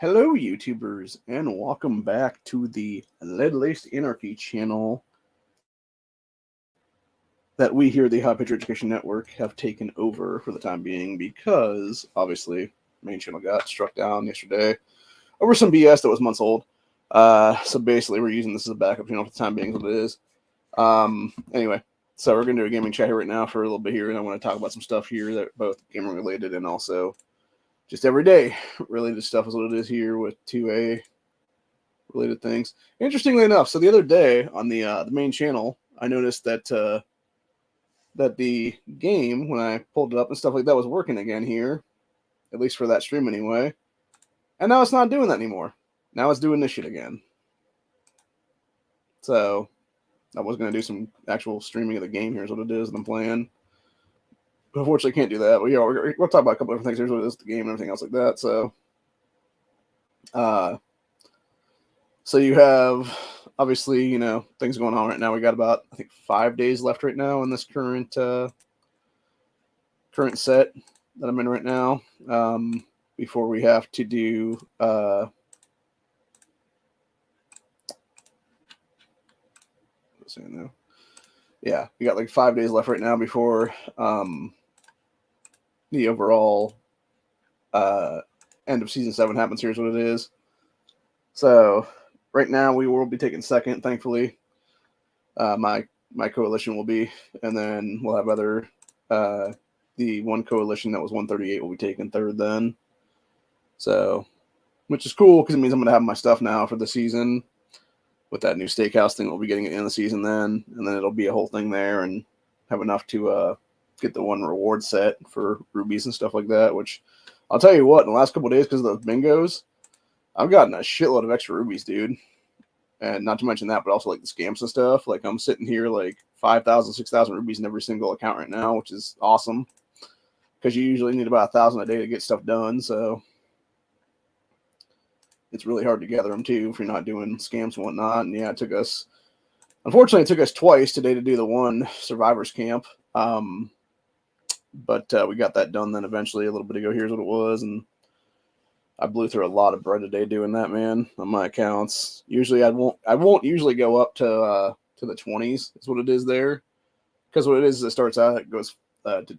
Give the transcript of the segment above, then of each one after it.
Hello, YouTubers, and welcome back to the Lead-Laced Anarchy channel that we here at the High Picture Education Network have taken over for the time being because, obviously, main channel got struck down yesterday over some BS that was months old. So basically, we're using this as a backup channel for the time being, is what it is. Anyway, so we're going to do a gaming chat here right now for a little bit here, and I want to talk about some stuff here that both gaming related and also just everyday related stuff is what it is here with 2A related things. Interestingly enough, so the other day on the main channel, I noticed that that the game, when I pulled it up and stuff like that, was working again here, at least for that stream anyway. And now it's not doing that anymore. Now it's doing this shit again. So I was going to do some actual streaming of the game. Here's what it is that I'm playing. But unfortunately, can't do that. But yeah, we'll talk about a couple different things. Here's what it is, the game and everything else like that. So you have, obviously, you know, things going on right now. We got about, I think, 5 days left right now in this current set that I'm in right now, before we have to do yeah, we got like 5 days left right now before the overall end of season 7 happens. Here's what it is. So right now we will be taking second, thankfully. My coalition will be, and then we'll have other the one coalition that was 138 will be taking third then. So, which is cool because it means I'm going to have my stuff now for the season. With that new steakhouse thing, we'll be getting it in the season then, and then it'll be a whole thing there and have enough to get the one reward set for rubies and stuff like that, which I'll tell you what, in the last couple of days, because of those bingos, I've gotten a shitload of extra rubies, dude. And not to mention that, but also like the scams and stuff. Like I'm sitting here like 5,000, 6,000 rubies in every single account right now, which is awesome. Because you usually need about 1,000 a day to get stuff done, so it's really hard to gather them too if you're not doing scams and whatnot. And yeah, unfortunately, it took us twice today to do the one survivors camp. But we got that done then eventually a little bit ago. Here's what it was, and I blew through a lot of bread today doing that, man, on my accounts. Usually I won't usually go up to the 20s. Is what it is there. Because what it is it starts out, it goes after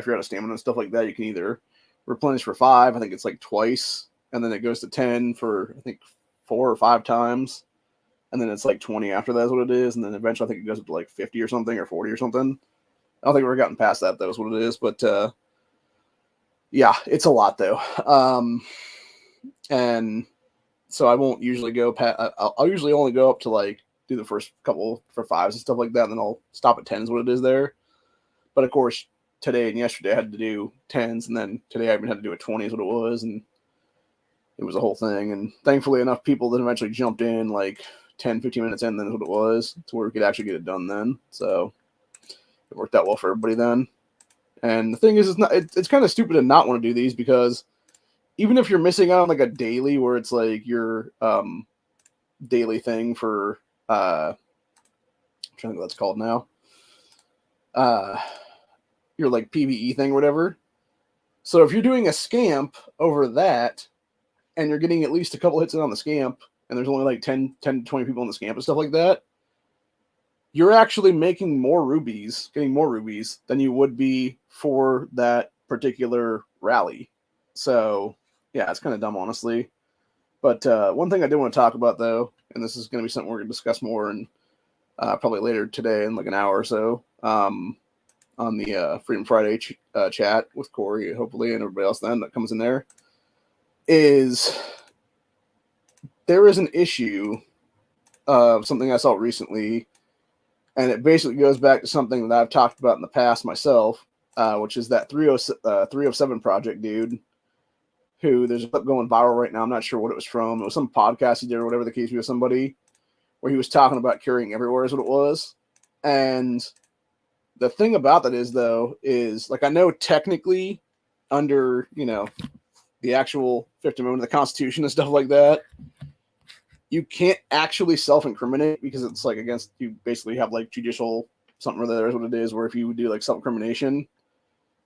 you're out of stamina and stuff like that, you can either replenish for 5, I think it's like twice, and then it goes to 10 for I think 4 or 5 times, and then it's like 20 after that is what it is, and then eventually I think it goes up to like 50 or something, or 40 or something. I don't think we've ever gotten past that, though, is what it is, but yeah, it's a lot, though. And so I won't usually go past, I'll usually only go up to like do the first couple for 5s and stuff like that, and then I'll stop at 10s, what it is there. But of course, today and yesterday I had to do 10s, and then today I even had to do a 20 is what it was, and it was a whole thing. And thankfully enough people that eventually jumped in like 10, 15 minutes in, then is what it was, to where we could actually get it done then. So it worked out well for everybody then. And the thing is, it's kind of stupid to not want to do these, because even if you're missing out on like a daily where it's like your daily thing for I'm trying to think what that's called now. Your like PvE thing or whatever. So if you're doing a scamp over that and you're getting at least a couple hits in on the scamp, and there's only like 10 to 20 people in the scamp and stuff like that, you're actually making more rubies, getting more rubies than you would be for that particular rally. So yeah, it's kind of dumb, honestly. But one thing I did want to talk about, though, and this is going to be something we're going to discuss more and probably later today in like an hour or so on the Freedom Friday chat with Corey, hopefully, and everybody else then that comes in there, is there is an issue of something I saw recently, and it basically goes back to something that I've talked about in the past myself, which is that 307 project dude, who there's a clip going viral right now. I'm not sure what it was from. It was some podcast he did or whatever the case was, somebody where he was talking about carrying everywhere is what it was. And the thing about that is, though, is like, I know technically under, you know, the actual Fifth Amendment of the Constitution and stuff like that, you can't actually self-incriminate, because it's like against, you basically have like judicial something or other is what it is, where if you do like self-incrimination,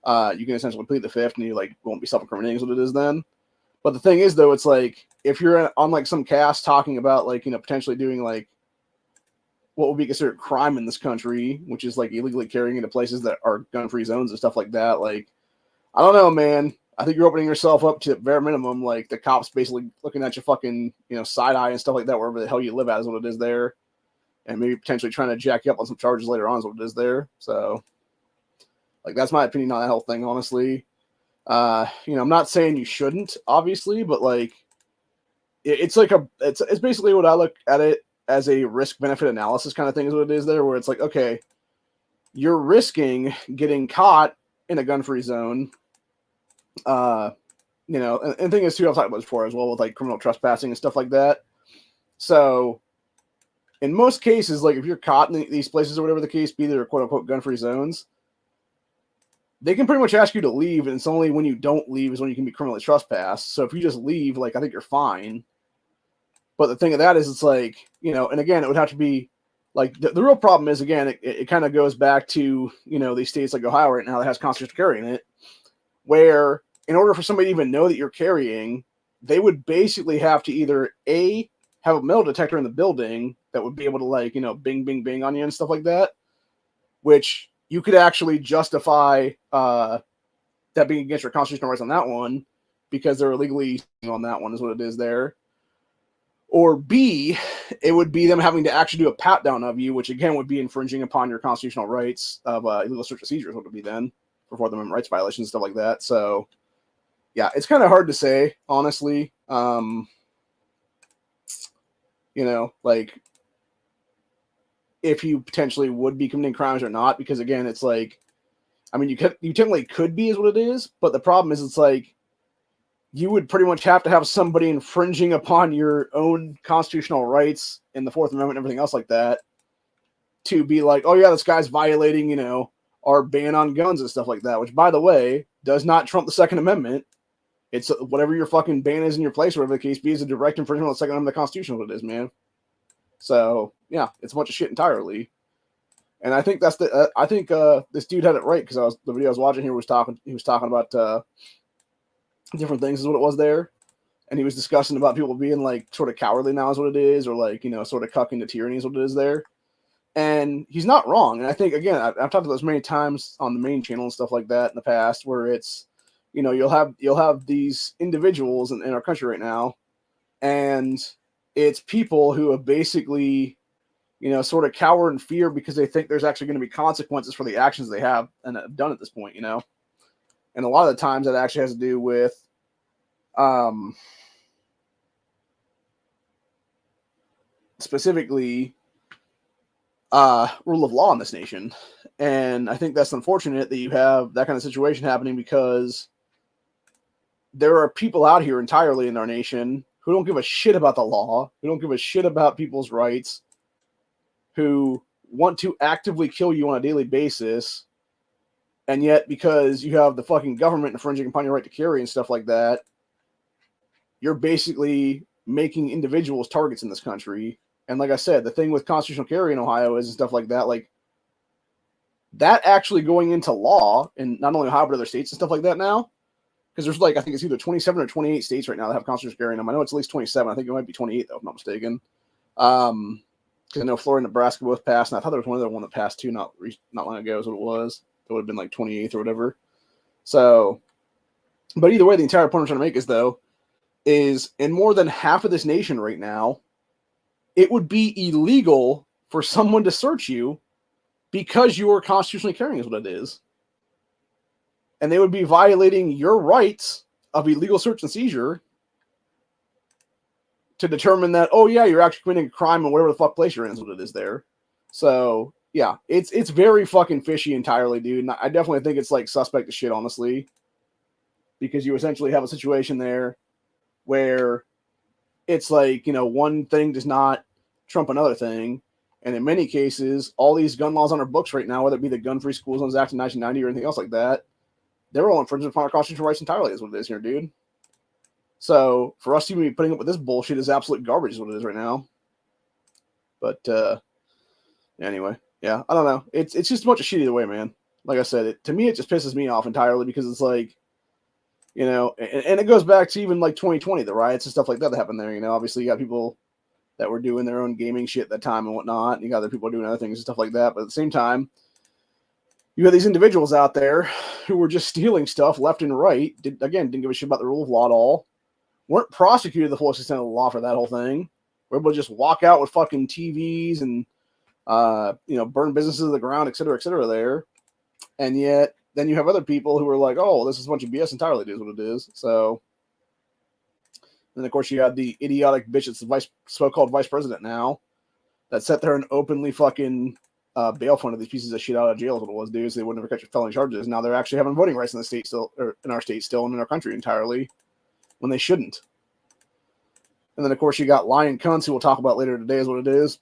you can essentially plead the Fifth and you like won't be self-incriminating is what it is then. But the thing is, though, it's like if you're on like some cast talking about like potentially doing like what would be considered crime in this country, which is like illegally carrying into places that are gun-free zones and stuff like that. Like, I don't know, man. I think you're opening yourself up to bare minimum, like the cops basically looking at your fucking, side eye and stuff like that, wherever the hell you live at is what it is there. And maybe potentially trying to jack you up on some charges later on is what it is there. So, like, that's my opinion on that whole thing, honestly. I'm not saying you shouldn't, obviously, but like, it's basically what I look at it as a risk-benefit analysis kind of thing is what it is there, where it's like, okay, you're risking getting caught in a gun-free zone. And thing is too, I've talked about this before as well with like criminal trespassing and stuff like that. So in most cases, like if you're caught in these places or whatever the case be, they're quote unquote gun-free zones, they can pretty much ask you to leave, and it's only when you don't leave is when you can be criminally trespassed. So if you just leave, like I think you're fine. But the thing of that is, it's like, and again, it would have to be like the real problem is, again, it kind of goes back to, these states like Ohio right now that has constitutional carry in it, where in order for somebody to even know that you're carrying, they would basically have to either A, have a metal detector in the building that would be able to like, bing, bing, bing on you and stuff like that, which you could actually justify that being against your constitutional rights on that one because they're illegally on that one is what it is there. Or B, it would be them having to actually do a pat down of you, which again would be infringing upon your constitutional rights of illegal search and seizures, what would be then for Fourth Amendment rights violations and stuff like that. So, yeah, it's kind of hard to say, honestly. Like if you potentially would be committing crimes or not, because again, it's like, I mean, you technically could be, is what it is, but the problem is, it's like you would pretty much have to have somebody infringing upon your own constitutional rights in the Fourth Amendment and everything else like that to be like, oh yeah, this guy's violating, our ban on guns and stuff like that, which, by the way, does not trump the Second Amendment. It's whatever your fucking ban is in your place, whatever the case be, is a direct infringement on the Second Amendment of the Constitution, what it is, man. So, yeah, it's a bunch of shit entirely. And I think that's this dude had it right, because the video I was watching here was talking about different things is what it was there. And he was discussing about people being like sort of cowardly now is what it is, or like, sort of cucking to tyranny is what it is there. And he's not wrong. And I think, again, I've talked about this many times on the main channel and stuff like that in the past, where it's, you'll have these individuals in our country right now, and it's people who have basically, sort of cower in fear because they think there's actually going to be consequences for the actions they have and have done at this point, And a lot of the times that actually has to do with, specifically, rule of law in this nation. And I think that's unfortunate that you have that kind of situation happening, because there are people out here entirely in our nation who don't give a shit about the law, who don't give a shit about people's rights, who want to actively kill you on a daily basis. And yet, because you have the fucking government infringing upon your right to carry and stuff like that, you're basically making individuals targets in this country. And like I said, the thing with constitutional carry in Ohio is and stuff like that, like that actually going into law in not only Ohio but other states and stuff like that now, because there's like, I think it's either 27 or 28 states right now that have constitutional carry in them. I know it's at least 27. I think it might be 28 though, if I'm not mistaken. Because I know Florida and Nebraska both passed, and I thought there was one other one that passed too, not long ago is what it was. It would have been like 28th or whatever. So, but either way, the entire point I'm trying to make is in more than half of this nation right now, it would be illegal for someone to search you because you are constitutionally carrying is what it is. And they would be violating your rights of illegal search and seizure to determine that, oh yeah, you're actually committing a crime in whatever the fuck place you're in is what it is there. So yeah, it's very fucking fishy entirely, dude. And I definitely think it's like suspect as shit, honestly, because you essentially have a situation there where it's like, one thing does not trump another thing. And in many cases, all these gun laws on our books right now, whether it be the Gun-Free School Zones Act in 1990 or anything else like that, they're all infringing upon our constitutional rights entirely is what it is here, dude. So for us to even be putting up with this bullshit is absolute garbage is what it is right now. But anyway, yeah, I don't know. It's just a bunch of shit either way, man. Like I said, to me, it just pisses me off entirely, because it's like, And it goes back to even like 2020, the riots and stuff like that happened there. Obviously you got people that were doing their own gaming shit at that time and whatnot, and you got other people doing other things and stuff like that. But at the same time, you had these individuals out there who were just stealing stuff left and right. Didn't give a shit about the rule of law at all. Weren't prosecuted the fullest extent of the law for that whole thing. Were able to just walk out with fucking TVs and burn businesses to the ground, et cetera there. And yet, then you have other people who are like, "Oh, this is a bunch of BS entirely." It is what it is. So, then of course you had the idiotic bitch that's the so-called vice president now, that sat there and openly fucking bail funded these pieces of shit out of jail. Is what it was, dude. So they wouldn't ever catch felony charges. Now they're actually having voting rights in the state still, or in our state still, and in our country entirely, when they shouldn't. And then of course you got lying cunts who we'll talk about later today, is what it is,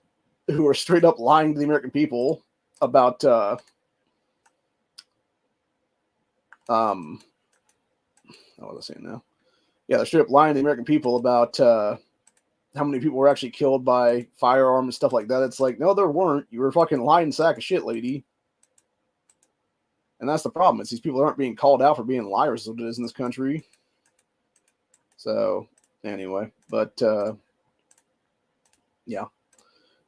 who are straight up lying to the American people about what was I saying now? Yeah, they're straight up lying to the American people about how many people were actually killed by firearm and stuff like that. It's like, no, there weren't. You were a fucking lying sack of shit, lady. And that's the problem. It's these people aren't being called out for being liars, as it is in this country. So anyway, but yeah.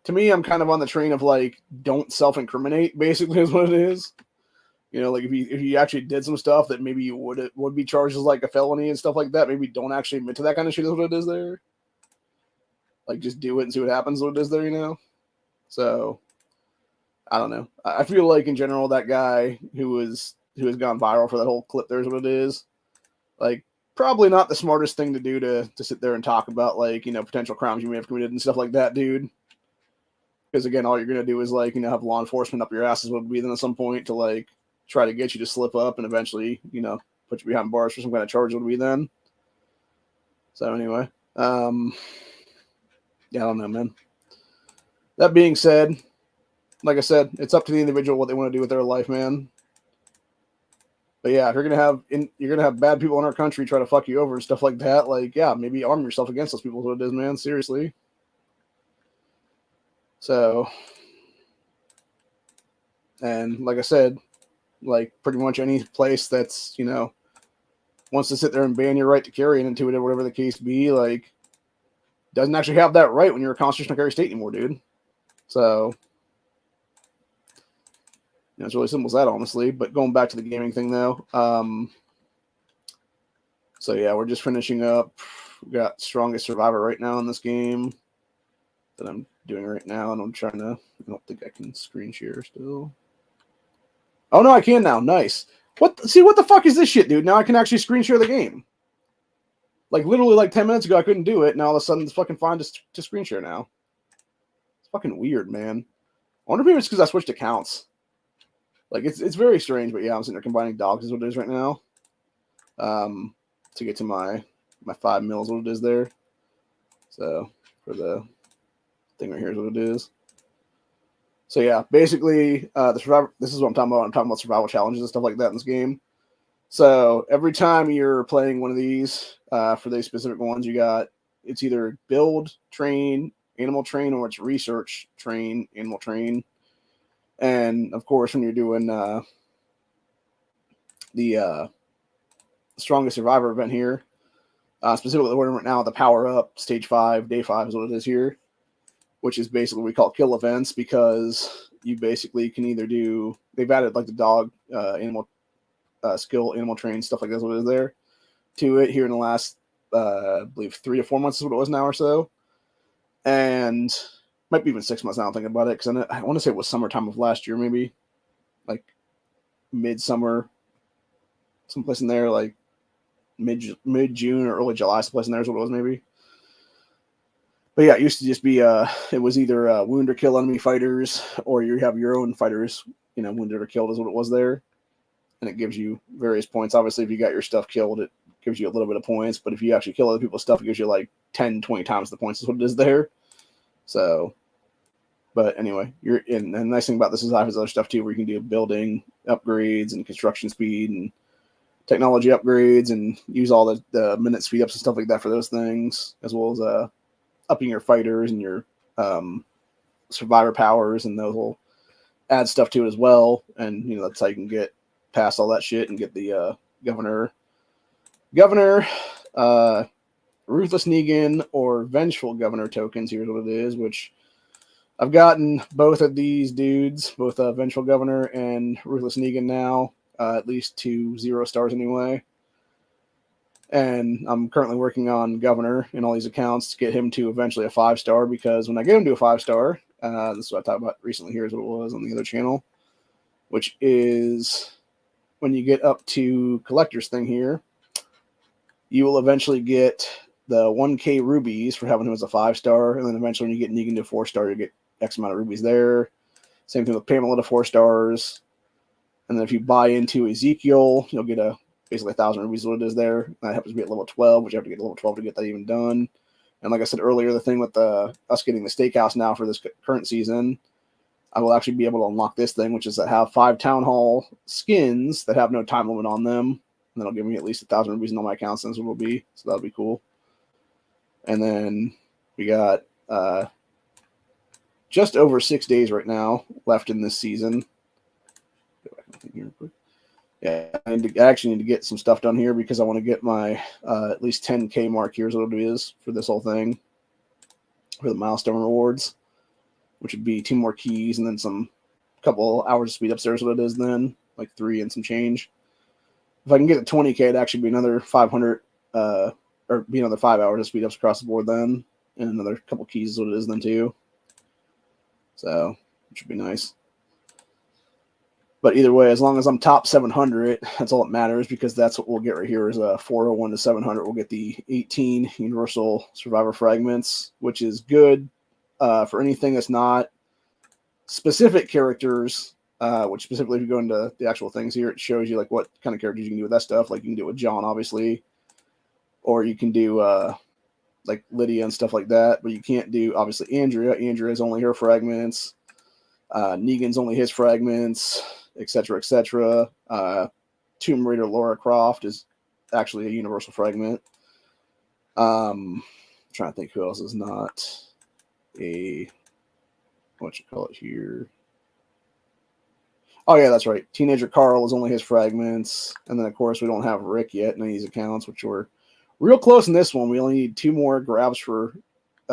To me, I'm kind of on the train of like, don't self-incriminate, basically, is what it is. Like if you actually did some stuff that maybe you would be charged as like a felony and stuff like that, maybe don't actually admit to that kind of shit, is what it is there. Like, just do it and see what happens, what it is there, So, I don't know. I feel like, in general, that guy who has gone viral for that whole clip there is what it is. Like, probably not the smartest thing to do to sit there and talk about, like, potential crimes you may have committed and stuff like that, dude. Because, again, all you're going to do is, like, have law enforcement up your asses would be then at some point to, like, try to get you to slip up and eventually, put you behind bars for some kind of charge would be then. So, anyway. Yeah, I don't know, man. That being said, like I said, it's up to the individual what they want to do with their life, man. But yeah, if you're gonna have bad people in our country try to fuck you over and stuff like that, like, yeah, maybe arm yourself against those people. Is what it is, man. Seriously. So, and like I said, like pretty much any place that's wants to sit there and ban your right to carry and into it, or whatever the case be, like, doesn't actually have that right when you're a constitutional carry state anymore, dude. So, it's really simple as that, honestly. But going back to the gaming thing, though. So, yeah, we're just finishing up. We got Strongest Survivor right now in this game that I'm doing right now. And I don't think I can screen share still. Oh, no, I can now. Nice. See, what the fuck is this shit, dude? Now I can actually screen share the game. Like, literally, like 10 minutes ago, I couldn't do it. Now, all of a sudden, it's fucking fine to screen share now. It's fucking weird, man. I wonder if it's because I switched accounts. Like, it's very strange, but yeah, I'm sitting there combining dogs is what it is right now. To get to my 5 mils, what it is there. So, for the thing right here is what it is. So, yeah, basically, the survivor. This is what I'm talking about. I'm talking about survival challenges and stuff like that in this game. So every time you're playing one of these, for these specific ones, it's either build, train, animal train, or it's research, train, animal train. And of course, when you're doing the Strongest Survivor event here, specifically we're right now, the Power Up Stage 5, Day 5 is what it is here, which is basically what we call kill events, because you basically can either do, they've added like the dog, animal skill, animal train, stuff like that's what it is there to it here in the last, I believe 3 to 4 months is what it was now or so. And might be even 6 months now, I'm thinking about it, because I want to say it was summertime of last year, maybe like midsummer, someplace in there, like mid-June or early July, someplace in there is what it was, maybe. But yeah, it used to just be it was either wound or kill enemy fighters, or you have your own fighters, wounded or killed is what it was there. And it gives you various points. Obviously, if you got your stuff killed, it gives you a little bit of points. But if you actually kill other people's stuff, it gives you like 10, 20 times the points is what it is there. So, but anyway, and the nice thing about this is I have other stuff too, where you can do building upgrades and construction speed and technology upgrades and use all the minute speed ups and stuff like that for those things, as well as upping your fighters and your survivor powers, and those will add stuff to it as well. And that's how you can get past all that shit and get the governor Governor, Ruthless Negan, or Vengeful Governor tokens. Here's what it is, which I've gotten both of these dudes, both Vengeful Governor and Ruthless Negan now, at least to 0 stars anyway. And I'm currently working on Governor in all these accounts to get him to eventually a 5-star, because when I get him to a 5-star, this is what I talked about recently. Here's what it was on the other channel, which is when you get up to Collector's thing here, you will eventually get the 1K rubies for having him as a 5-star, and then eventually when you get Negan to a 4-star, you get X amount of rubies there. Same thing with Pamela to 4 stars. And then if you buy into Ezekiel, you'll get basically 1,000 rubies is what it is there. That happens to be at level 12, which you have to get level 12 to get that even done. And like I said earlier, the thing with us getting the steakhouse now for this current season, I will actually be able to unlock this thing, which is to have 5 Town Hall skins that have no time limit on them. And that'll give me at least 1,000 rubies in all my accounts, since it will be. So that'll be cool. And then we got just over 6 days right now left in this season. Go back here real quick. Yeah, I actually need to get some stuff done here, because I want to get my at least 10K mark. Here's what it is for this whole thing, for the milestone rewards, which would be 2 more keys and then some couple hours of speed ups. There's what it is then, like 3 and some change. If I can get to 20K, it'd actually be another 500, or be another 5 hours of speed ups across the board then, and another couple keys is what it is then too. So, it should be nice. But either way, as long as I'm top 700, that's all that matters, because that's what we'll get right here is a 401 to 700. We'll get the 18 Universal Survivor Fragments, which is good for anything that's not specific characters, which specifically if you go into the actual things here, it shows you like what kind of characters you can do with that stuff. Like you can do it with John, obviously, or you can do like Lydia and stuff like that, but you can't do, obviously, Andrea. Andrea's only her fragments. Negan's only his fragments, etc., etc. Tomb Raider Lara Croft is actually a universal fragment. I'm trying to think who else is not a, what you call it here. Oh yeah, that's right. Teenager Carl is only his fragments, and then of course we don't have Rick yet in these accounts, which were real close in this one. We only need 2 more grabs for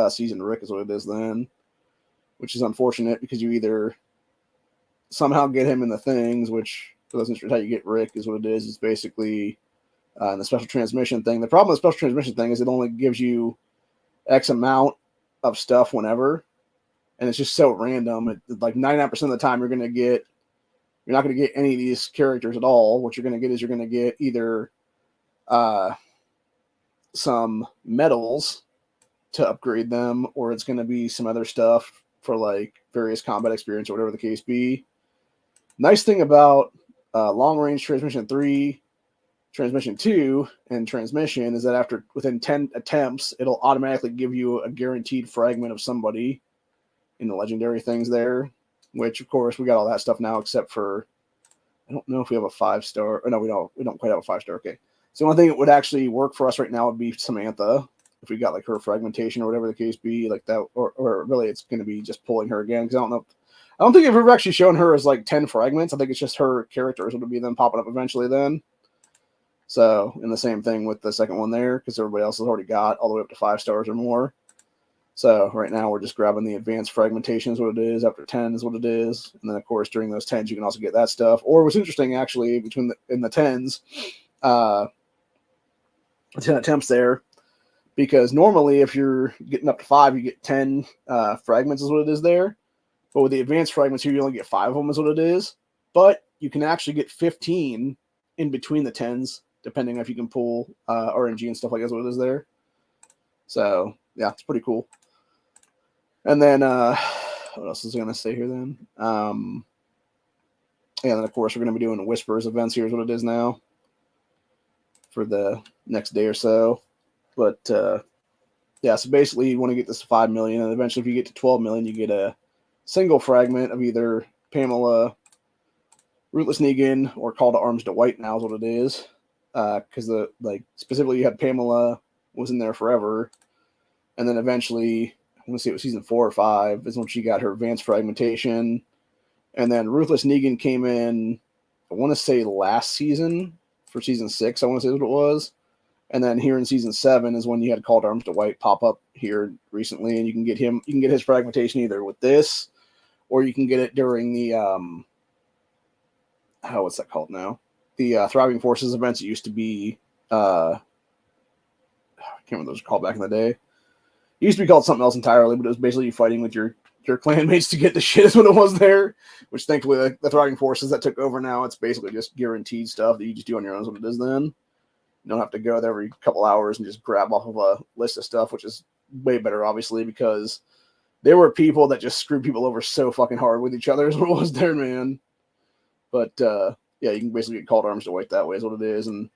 season Rick is what it is then, which is unfortunate, because you either somehow get him in the things, which for those interested how you get Rick is what it is. It's basically in the special transmission thing. The problem with the special transmission thing is it only gives you X amount of stuff whenever, and it's just so random. Like 99% of the time you're not going to get any of these characters at all. What you're going to get is you're going to get either some medals to upgrade them, or it's going to be some other stuff for like various combat experience or whatever the case be. Nice thing about long range transmission 3, transmission 2, and transmission is that within 10 attempts, it'll automatically give you a guaranteed fragment of somebody in the legendary things there, which of course we got all that stuff now, except for, I don't know if we have a 5-star, or no, we don't quite have a 5-star. Okay. So the only thing that would actually work for us right now would be Samantha, if we got like her fragmentation or whatever the case be, like that, or really it's going to be just pulling her again, because I don't think I've ever actually shown her as like 10 fragments. I think it's just her characters would be then popping up eventually then. So, and the same thing with the second one there, because everybody else has already got all the way up to 5 stars or more. So right now we're just grabbing the advanced fragmentation is what it is. After 10 is what it is. And then of course during those 10s you can also get that stuff. Or what's interesting actually in the 10s, 10 attempts there, because normally if you're getting up to 5 you get 10 fragments is what it is there. But with the advanced fragments here you only get 5 of them is what it is. But you can actually get 15 in between the 10s, depending on if you can pull RNG and stuff like that's what it is there. So yeah, it's pretty cool. And then what else is I gonna say here then? And then of course we're gonna be doing Whispers events. Here's what it is now for the next day or so. But yeah, so basically you want to get this to 5 million, and eventually if you get to 12 million, you get a single fragment of either Pamela, Rootless Negan, or Call to Arms Dwight now is what it is. Because specifically you had Pamela was in there forever, and then eventually I want to say it was season 4 or 5 is when she got her advanced fragmentation, and then Ruthless Negan came in, I want to say last season for season 6. I want to say what it was, And then here in season 7 is when you had Called Arms to White pop up here recently, and you can get his fragmentation either with this, or you can get it during the what's that called now? The Thriving Forces events. It used to be I can't remember what those were called back in the day. It used to be called something else entirely, but it was basically fighting with your clanmates to get the shit is what it was there, which thankfully the Thriving Forces that took over now, it's basically just guaranteed stuff that you just do on your own is what it is then. You don't have to go there every couple hours and just grab off of a list of stuff, which is way better, obviously, because there were people that just screwed people over so fucking hard with each other is what it was there, man. But, yeah, you can basically get Called Arms to White that way is what it is. And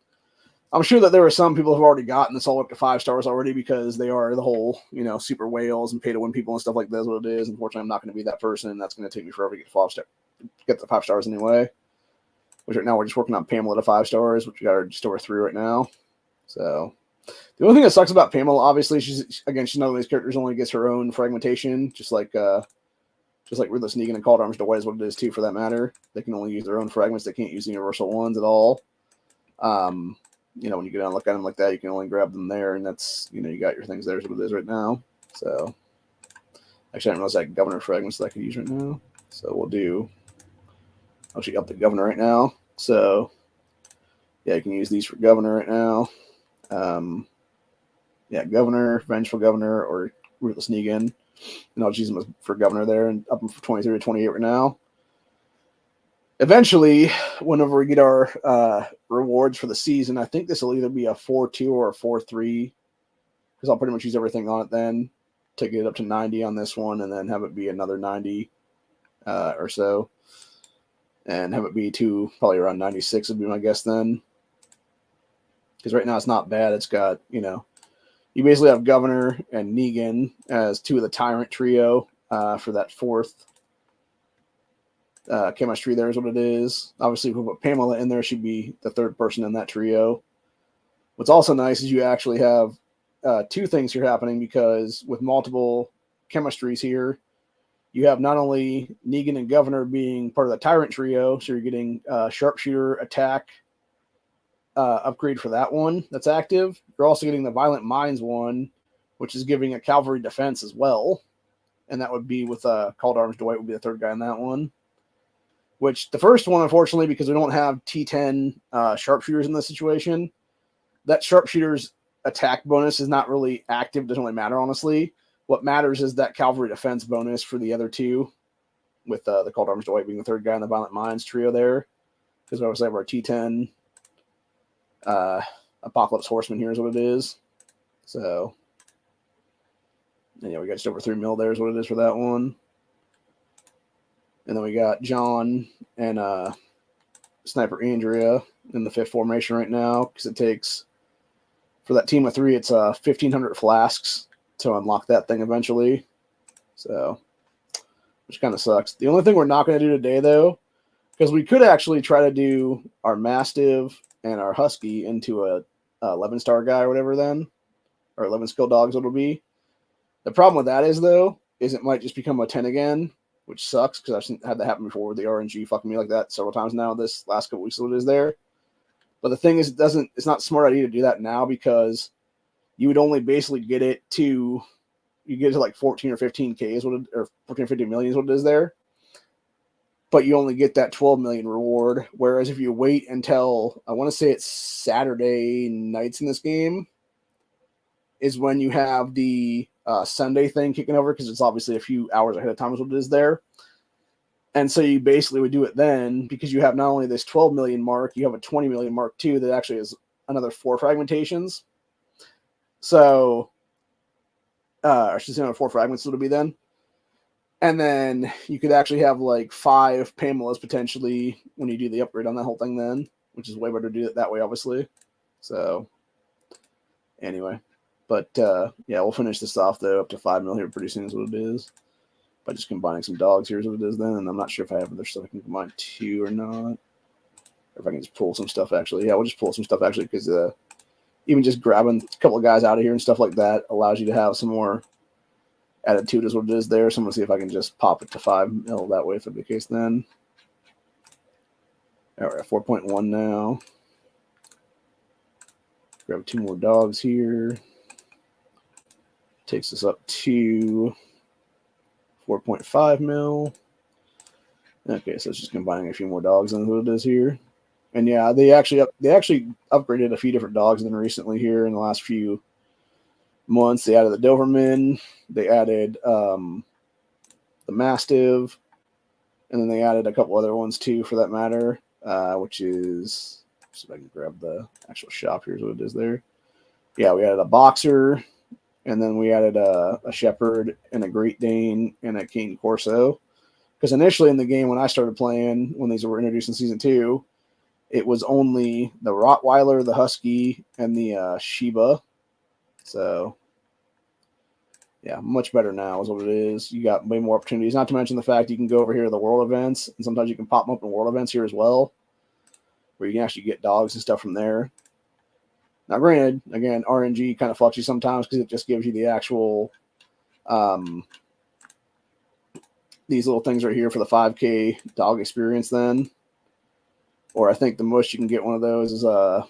I'm sure that there are some people who have already gotten this all up to 5 stars already because they are the whole, super whales and pay to win people and stuff like that is what it is. Unfortunately, I'm not going to be that person. That's going to take me forever to get the 5 stars anyway. Which right now we're just working on Pamela to 5 stars, which we got her just over 3 right now. So the only thing that sucks about Pamela, obviously, she's not one of these characters only gets her own fragmentation, just like Ruthless Negan and Called Arms to White is what it is too, for that matter. They can only use their own fragments. They can't use the universal ones at all. When you go down and look at them like that, you can only grab them there, and that's, you got your things there is what it is right now. So actually, I didn't realize I had governor fragments that I could use right now. So we'll do. I'll actually up the governor right now. So yeah, you can use these for governor right now. Governor, Vengeful Governor, or Ruthless Negan. And I'll use them for governor there and up them from 23 to 28 right now. Eventually, whenever we get our rewards for the season, I think this will either be a 4-2 or a 4-3, because I'll pretty much use everything on it then to get it up to 90 on this one, and then have it be another 90 or so, and have it be to probably around 96 would be my guess then. Because right now it's not bad. It's got, you basically have Governor and Negan as 2 of the Tyrant trio for that 4th chemistry there is what it is. Obviously, if we put Pamela in there, she'd be the 3rd person in that trio. What's also nice is you actually have 2 things here happening, because with multiple chemistries here, you have not only Negan and Governor being part of the Tyrant trio, so you're getting Sharpshooter attack upgrade for that one that's active. You're also getting the Violent Minds one, which is giving a cavalry defense as well. And that would be with Called Arms to White would be the 3rd guy in that one. Which the first one, unfortunately, because we don't have T10 sharpshooters in this situation, that sharpshooter's attack bonus is not really active. Doesn't really matter, honestly. What matters is that cavalry defense bonus for the other 2, with the Called Arms to White being the 3rd guy in the Violent Minds trio there. Because we obviously have our T10 Apocalypse Horseman here is what it is. So, we got just over 3 mil there is what it is for that one. And then we got John and Sniper Andrea in the 5th formation right now, because it takes, for that team of 3, it's 1,500 flasks to unlock that thing eventually. So, which kind of sucks. The only thing we're not going to do today, though, because we could actually try to do our Mastiff and our Husky into a 11-star guy or whatever then, or 11 skill dogs it'll be. The problem with that is, though, is it might just become a 10 again, which sucks, because I've had that happen before with the RNG fucking me like that several times now this last couple weeks that it is there. But the thing is, it's not a smart idea to do that now, because you would only basically get it to like 14 or 15K or 14 or 15 million is what it is there. But you only get that 12 million reward. Whereas if you wait until, I want to say it's Saturday nights in this game, is when you have the Sunday thing kicking over, because it's obviously a few hours ahead of time is what it is there. And so you basically would do it then, because you have not only this 12 million mark, you have a 20 million mark too that actually is another 4 fragmentations. So, I should say another 4 fragments it'll be then. And then you could actually have like 5 Pamelas potentially when you do the upgrade on that whole thing then, which is way better to do it that way, obviously. So, anyway. But, yeah, we'll finish this off, though, up to 5 mil here pretty soon is what it is. By just combining some dogs here is what it is then. And I'm not sure if I have other stuff I can combine too or not. Or if I can just pull some stuff, actually. Yeah, we'll just pull some stuff, actually, because even just grabbing a couple of guys out of here and stuff like that allows you to have some more attitude is what it is there. So I'm going to see if I can just pop it to 5 mil that way if that'd be the case then. All right, 4.1 now. grab 2 more dogs here. Takes us up to 4.5 mil. Okay, so it's just combining a few more dogs than what it is here. And yeah, they actually upgraded a few different dogs then recently here in the last few months. They added the Doberman, they added the Mastiff, and then they added a couple other ones too, for that matter. Which is, see if I can grab the actual shop. Here's what it is there. Yeah, we added a Boxer, and then we added a Shepherd and a Great Dane and a Cane Corso. Because initially in the game, when I started playing, when these were introduced in Season 2, it was only the Rottweiler, the Husky, and the Shiba. So, yeah, much better now is what it is. You got way more opportunities, not to mention the fact you can go over here to the world events, and sometimes you can pop them up in world events here as well, where you can actually get dogs and stuff from there. Now, granted, again, RNG kind of fucks you sometimes because it just gives you the actual these little things right here for the 5K dog experience then. Or I think the most you can get one of those is I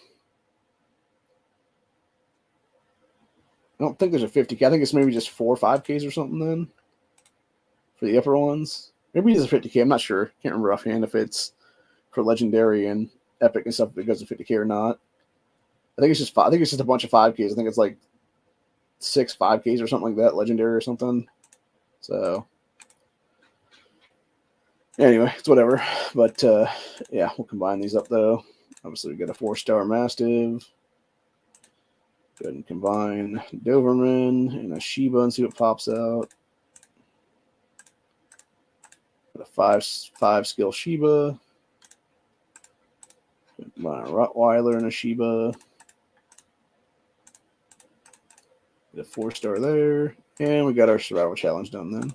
don't think there's a 50K. I think it's maybe just 4 5Ks or something then for the upper ones. Maybe it's a 50K. I'm not sure. Can't remember offhand if it's for legendary and epic and stuff if it goes to 50K or not. I think it's just a bunch of 5Ks. I think it's like 6 5Ks or something like that, legendary or something. So anyway, it's whatever. But yeah, we'll combine these up though. Obviously, we got a 4-star Mastiff. Go ahead and combine Doberman and a Shiba and see what pops out. Got a 5 skill Shiba. Combine a Rottweiler and a Shiba. Get a 4-star there. And we got our survival challenge done then.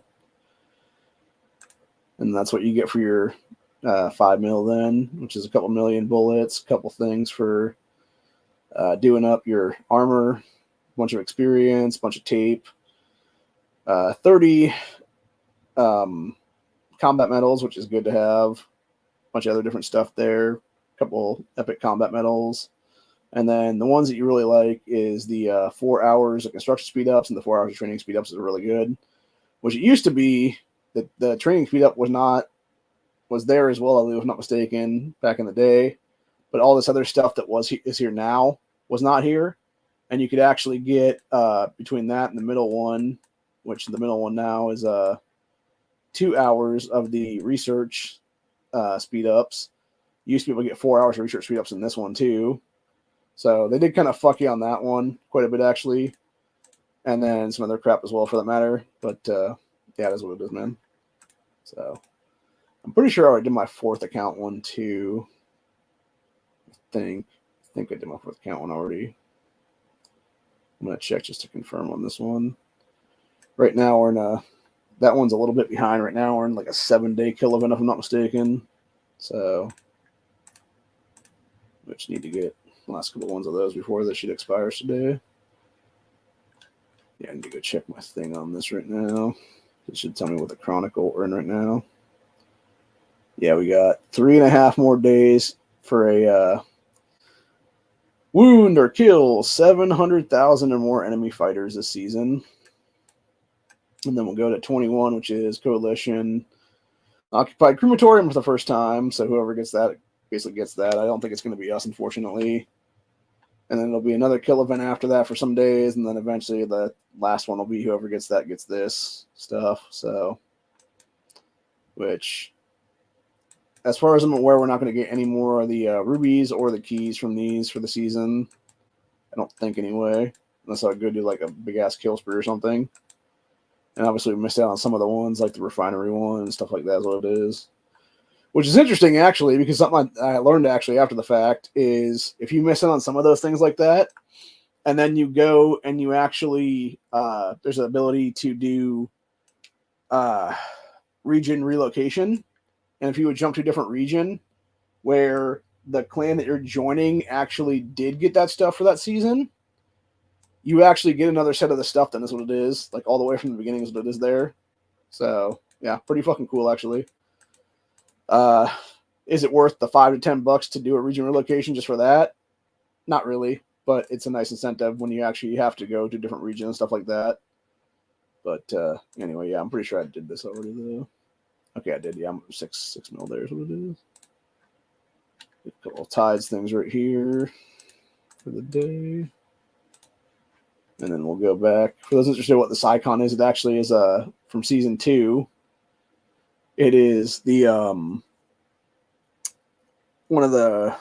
And that's what you get for your 5 mil then, which is a couple million bullets, a couple things for doing up your armor, a bunch of experience, a bunch of tape, 30 combat medals, which is good to have, a bunch of other different stuff there, a couple epic combat medals. And then the ones that you really like is the 4 hours of construction speed ups and the 4 hours of training speed ups are really good, which it used to be that the training speed up was there as well, if I'm not mistaken, back in the day. But all this other stuff that is here now was not here. And you could actually get between that and the middle one, which the middle one now is 2 hours of the research speed ups. You used to be able to get 4 hours of research speed ups in this one too. So they did kind of fuck you on that one quite a bit actually. And then some other crap as well for that matter. But yeah, that's what it is, man. So I'm pretty sure I already did my 4th account one too. I think I did my 4th account one already. I'm gonna check just to confirm on this one. Right now we're in that one's a little bit behind right now. We're in like a 7-day kill event if I'm not mistaken. So we just need to get the last couple ones of those before this shit expires today. Yeah, I need to go check my thing on this right now. It should tell me what the chronicle we're in right now. Yeah, we got 3.5 more days for a wound or kill 700,000 or more enemy fighters this season. And then we'll go to 21, which is Coalition Occupied Crematorium for the first time. So whoever gets that basically gets that. I don't think it's going to be us, unfortunately. And then there'll be another kill event after that for some days. And then eventually the last one will be whoever gets that gets this stuff. So, which, as far as I'm aware, we're not going to get any more of the rubies or the keys from these for the season. I don't think anyway. Unless I go do like a big-ass kill spree or something. And obviously we missed out on some of the ones, like the refinery one and stuff like that is what it is. Which is interesting, actually, because something I learned actually after the fact is if you miss out on some of those things like that, and then you go and you actually, there's an ability to do region relocation. And if you would jump to a different region where the clan that you're joining actually did get that stuff for that season, you actually get another set of the stuff, then is what it is. Like all the way from the beginning is what it is there. So, yeah, pretty fucking cool, actually. Is it worth the $5 to $10 to do a region relocation just for that? Not really. but it's a nice incentive when you actually have to go to different regions and stuff like that. But anyway, yeah, I'm pretty sure I did this already though. Okay, I did. Yeah, I'm 6 mil there is what it is. A couple of tides things right here for the day. And then we'll go back. For those interested in what this icon is, it actually is from season 2. It is the one of the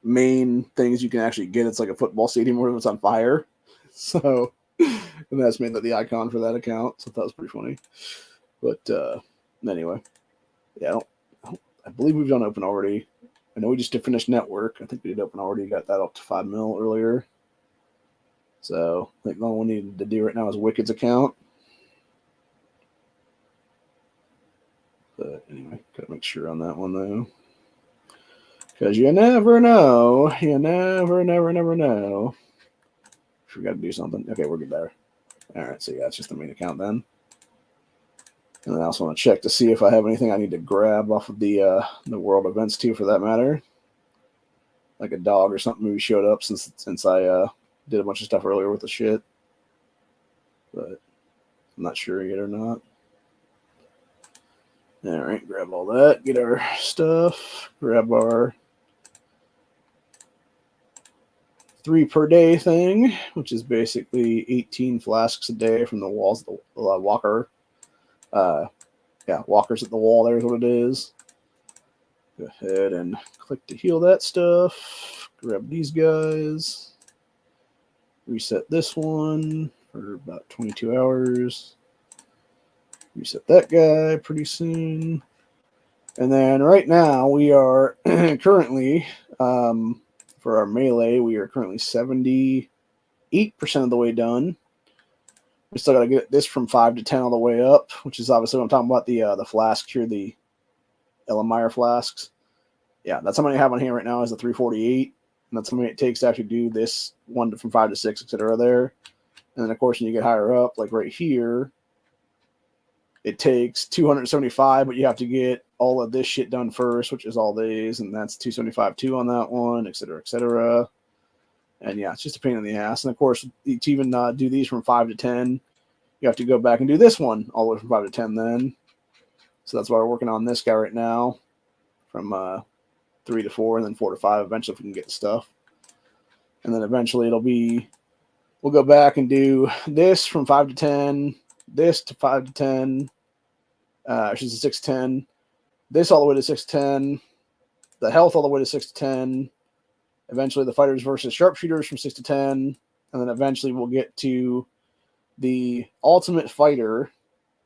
main things you can actually get. It's like a football stadium where it's on fire. So, and that's made the icon for that account. So that was pretty funny. But anyway, yeah, I believe we've done open already. I know we just did finish network. I think we did open already. Got that up to 5 mil earlier. So I think all we needed to do right now is Wicked's account. But anyway, gotta make sure on that one though. Because you never know. You never know. We got to do something. Okay, we're good there. All right, so yeah, it's just the main account then. And then I also want to check to see if I have anything I need to grab off of the world events too, for that matter. Like a dog or something maybe showed up since I did a bunch of stuff earlier with the shit. But I'm not sure yet or not. All right, grab all that, get our stuff, grab our 3 per day thing, which is basically 18 flasks a day from the walls of the walker. Yeah, walkers at the wall, there's what it is. Go ahead and click to heal that stuff. Grab these guys. Reset this one for about 22 hours. Reset that guy pretty soon. And then right now we are currently, for our melee, we are currently 78% of the way done. We still got to get this from 5 to 10 all the way up, which is obviously what I'm talking about, the flasks here, the Ellemeyer flasks. Yeah, that's how many I have on hand right now is the 348. And that's how many it takes to actually do this one from 5 to 6, etc. there. And then, of course, when you get higher up, like right here, it takes 275, but you have to get all of this shit done first, which is all these, and that's 275 too on that one, etc., etc. And yeah, it's just a pain in the ass. And of course, to even do these from 5 to 10, you have to go back and do this one all the way from 5 to 10 then. So that's why we're working on this guy right now from 3 to 4 and then 4 to 5 eventually if we can get the stuff. And then eventually we'll go back and do this from 5 to 10, this to 5 to 10, which is a 6 to 10, this all the way to 6 to 10, the health all the way to 6 to 10, eventually the fighters versus sharpshooters from 6 to 10, and then eventually we'll get to the ultimate fighter,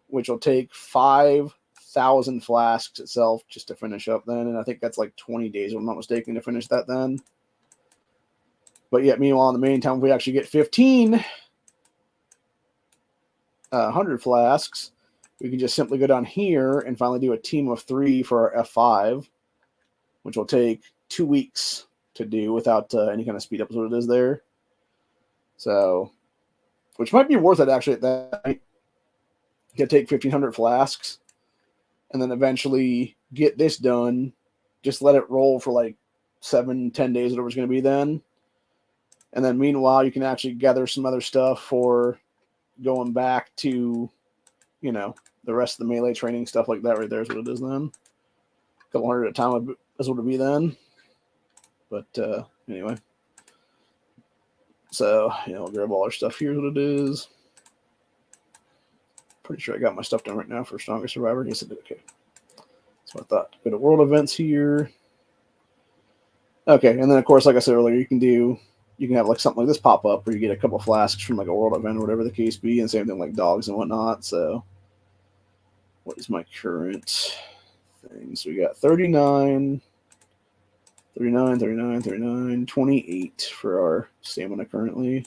which will take 5,000 flasks itself just to finish up then, and I think that's like 20 days, if I'm not mistaken, to finish that then. But yet, meanwhile, in the meantime, if we actually get 1,500 flasks, we can just simply go down here and finally do a team of 3 for our F5, which will take 2 weeks to do without any kind of speed up is what it is there. So, which might be worth it actually at that point. You can take 1,500 flasks and then eventually get this done. Just let it roll for like 7-10 days, whatever it's going to be then. And then meanwhile, you can actually gather some other stuff for going back to, you know, the rest of the melee training stuff like that right there is what it is then. A couple hundred at a time is what it would be then. But anyway. So, yeah, I'll grab all our stuff. Here's what it is. Pretty sure I got my stuff done right now for Strongest Survivor. Yes, I did. Okay. So I thought. Go to world events here. Okay, and then of course, like I said earlier, you can have like something like this pop up where you get a couple flasks from like a world event or whatever the case be, and same thing like dogs and whatnot. So what is my current thing? So we got 39, 28 for our stamina currently.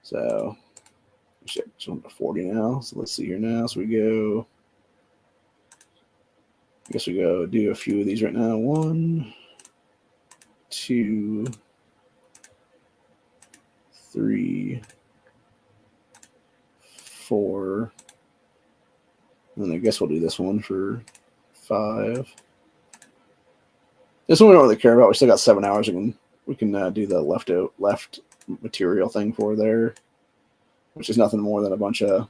So shit, it's on to 40 now. So let's see here now. So I guess we go do a few of these right now. 1, 2, 3, 4. And then I guess we'll do this one for 5. This one we don't really care about. We still got 7 hours we can we can do the left material thing for there, which is nothing more than a bunch of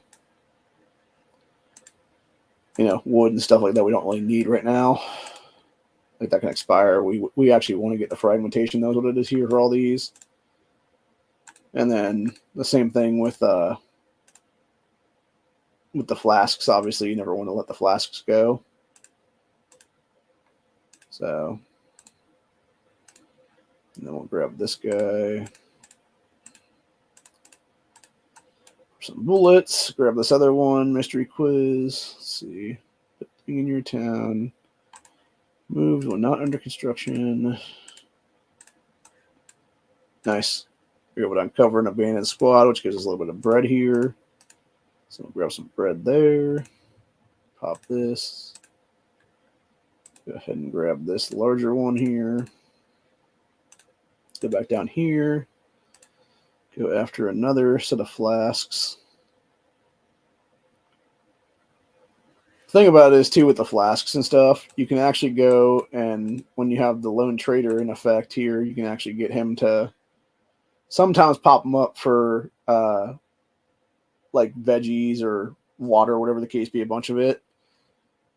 wood and stuff like that we don't really need right now. Like that can expire. We actually want to get the fragmentation. That's what it is here for all these. And then the same thing with the flasks. Obviously, you never want to let the flasks go. So, and then we'll grab this guy. Some bullets. Grab this other one. Mystery quiz. Let's see. Put thing in your town. Moved when not under construction. Nice. We're able to uncover an abandoned squad, which gives us a little bit of bread here. So we'll grab some bread there. Pop this. Go ahead and grab this larger one here. Go back down here. Go after another set of flasks. The thing about it is, too, with the flasks and stuff, you can actually go and when you have the lone trader in effect here, you can actually get him to sometimes pop them up for like veggies or water or whatever the case be, a bunch of it.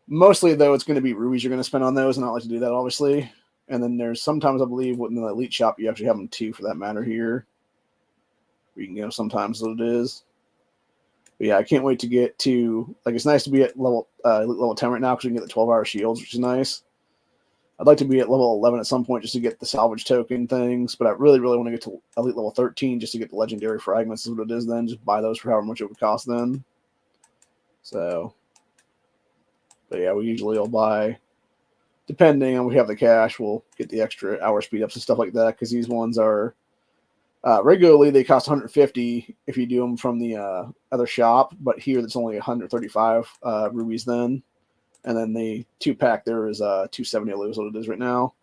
Mostly, though, it's going to be rubies you're going to spend on those, and I like to do that, obviously. And then there's sometimes, I believe, in the elite shop, you actually have them too, for that matter, here. You can get them sometimes what it is. But yeah, I can't wait to get to, like, it's nice to be at level 10 right now because we can get the 12-hour shields, which is nice. I'd like to be at level 11 at some point just to get the salvage token things, but I really, really want to get to elite level 13 just to get the legendary fragments is what it is then. Just buy those for however much it would cost then. So, but yeah, we usually will buy, depending on we have the cash, we'll get the extra hour speed ups and stuff like that because these ones are, regularly they cost 150 if you do them from the other shop, but here that's only 135 rubies then. And then the 2-pack there is 270, I believe is what it is right now.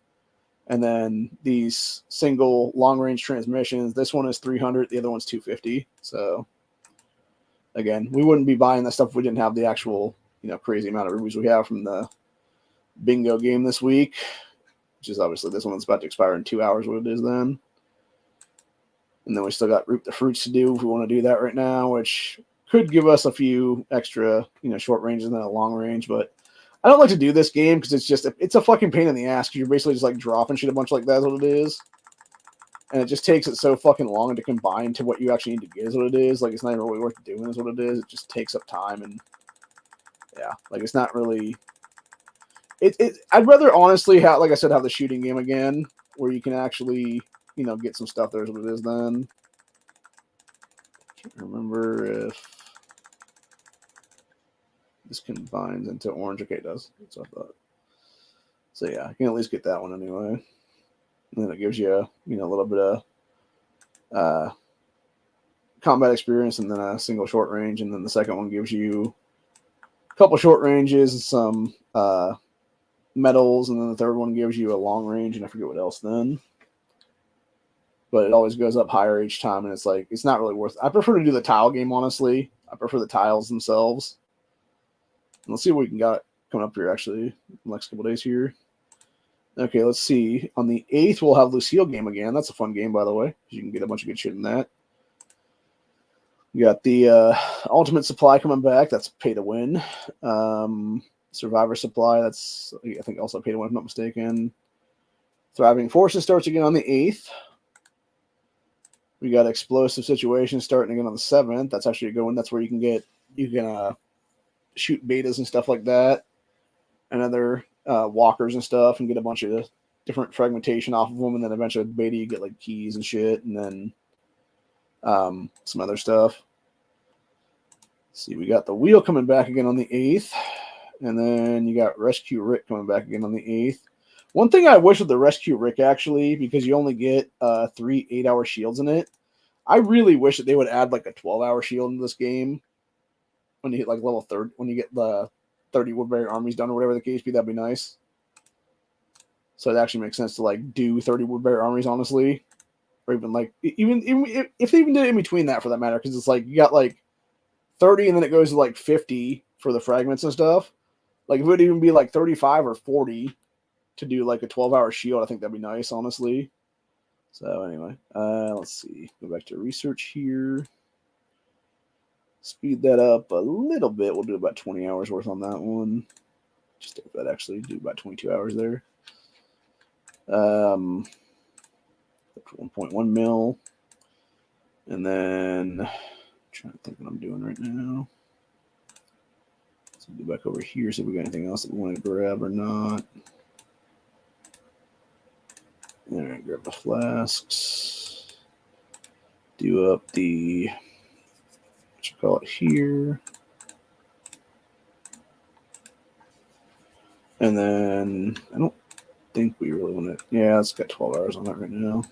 And then these single long-range transmissions, this one is 300, the other one's 250. So, again, we wouldn't be buying that stuff if we didn't have the actual, crazy amount of rubies we have from the bingo game this week, which is obviously this one that's about to expire in 2 hours, what it is then. And then we still got Root the Fruits to do if we want to do that right now, which could give us a few extra, short ranges and then a long range, but I don't like to do this game because it's a fucking pain in the ass because you're basically just like dropping shit a bunch like that is what it is. And it just takes it so fucking long to combine to what you actually need to get is what it is. Like, it's not even really worth doing is what it is. It just takes up time and, yeah, like, it's not really... I'd rather honestly have, like I said, have the shooting game again where you can actually, get some stuff there is what it is then. Can't remember if this combines into orange. Okay, it does. That's what I thought. So yeah, I can at least get that one anyway. And then it gives you, a little bit of combat experience and then a single short range. And then the second one gives you a couple short ranges and some medals. And then the third one gives you a long range and I forget what else then. But it always goes up higher each time. And it's like, it's not really worth it. I prefer to do the tile game, honestly. I prefer the tiles themselves. And let's see what we can got coming up here, actually, in the next couple days here. Okay, let's see. On the 8th, we'll have Lucille game again. That's a fun game, by the way. You can get a bunch of good shit in that. We got the Ultimate Supply coming back. That's pay to win. Survivor Supply. That's, I think, also pay to win, if I'm not mistaken. Thriving Forces starts again on the 8th. We got Explosive Situations starting again on the 7th. That's actually going. That's where you can shoot betas and stuff like that, and other walkers and stuff, and get a bunch of different fragmentation off of them, and then eventually with beta you get like keys and shit, and then some other stuff. Let's see, we got the Wheel coming back again on the 8th, and then you got Rescue Rick coming back again on the 8th. One thing I wish with the Rescue Rick, actually, because you only get 3 8-hour shields in it, I really wish that they would add like a 12-hour shield in this game. When you hit like level 30, when you get the 30 Woodbury armies done or whatever the case be, that'd be nice. So it actually makes sense to like do 30 Woodbury armies, honestly, or even like even if they even did it in between that for that matter, because it's like you got like 30 and then it goes to like 50 for the fragments and stuff. Like if it would even be like 35 or 40 to do like a 12-hour shield, I think that'd be nice, honestly. So anyway, let's see. Go back to research here. Speed that up a little bit. We'll do about 20 hours worth on that one. Just take that actually. Do about 22 hours there. 1.1 mil. And then I'm trying to think what I'm doing right now. So go back over here, see if we got anything else that we want to grab or not. All right, grab the flasks. Do up the, what you call it here. And then I don't think we really want to, yeah, it's got 12 hours on that right now.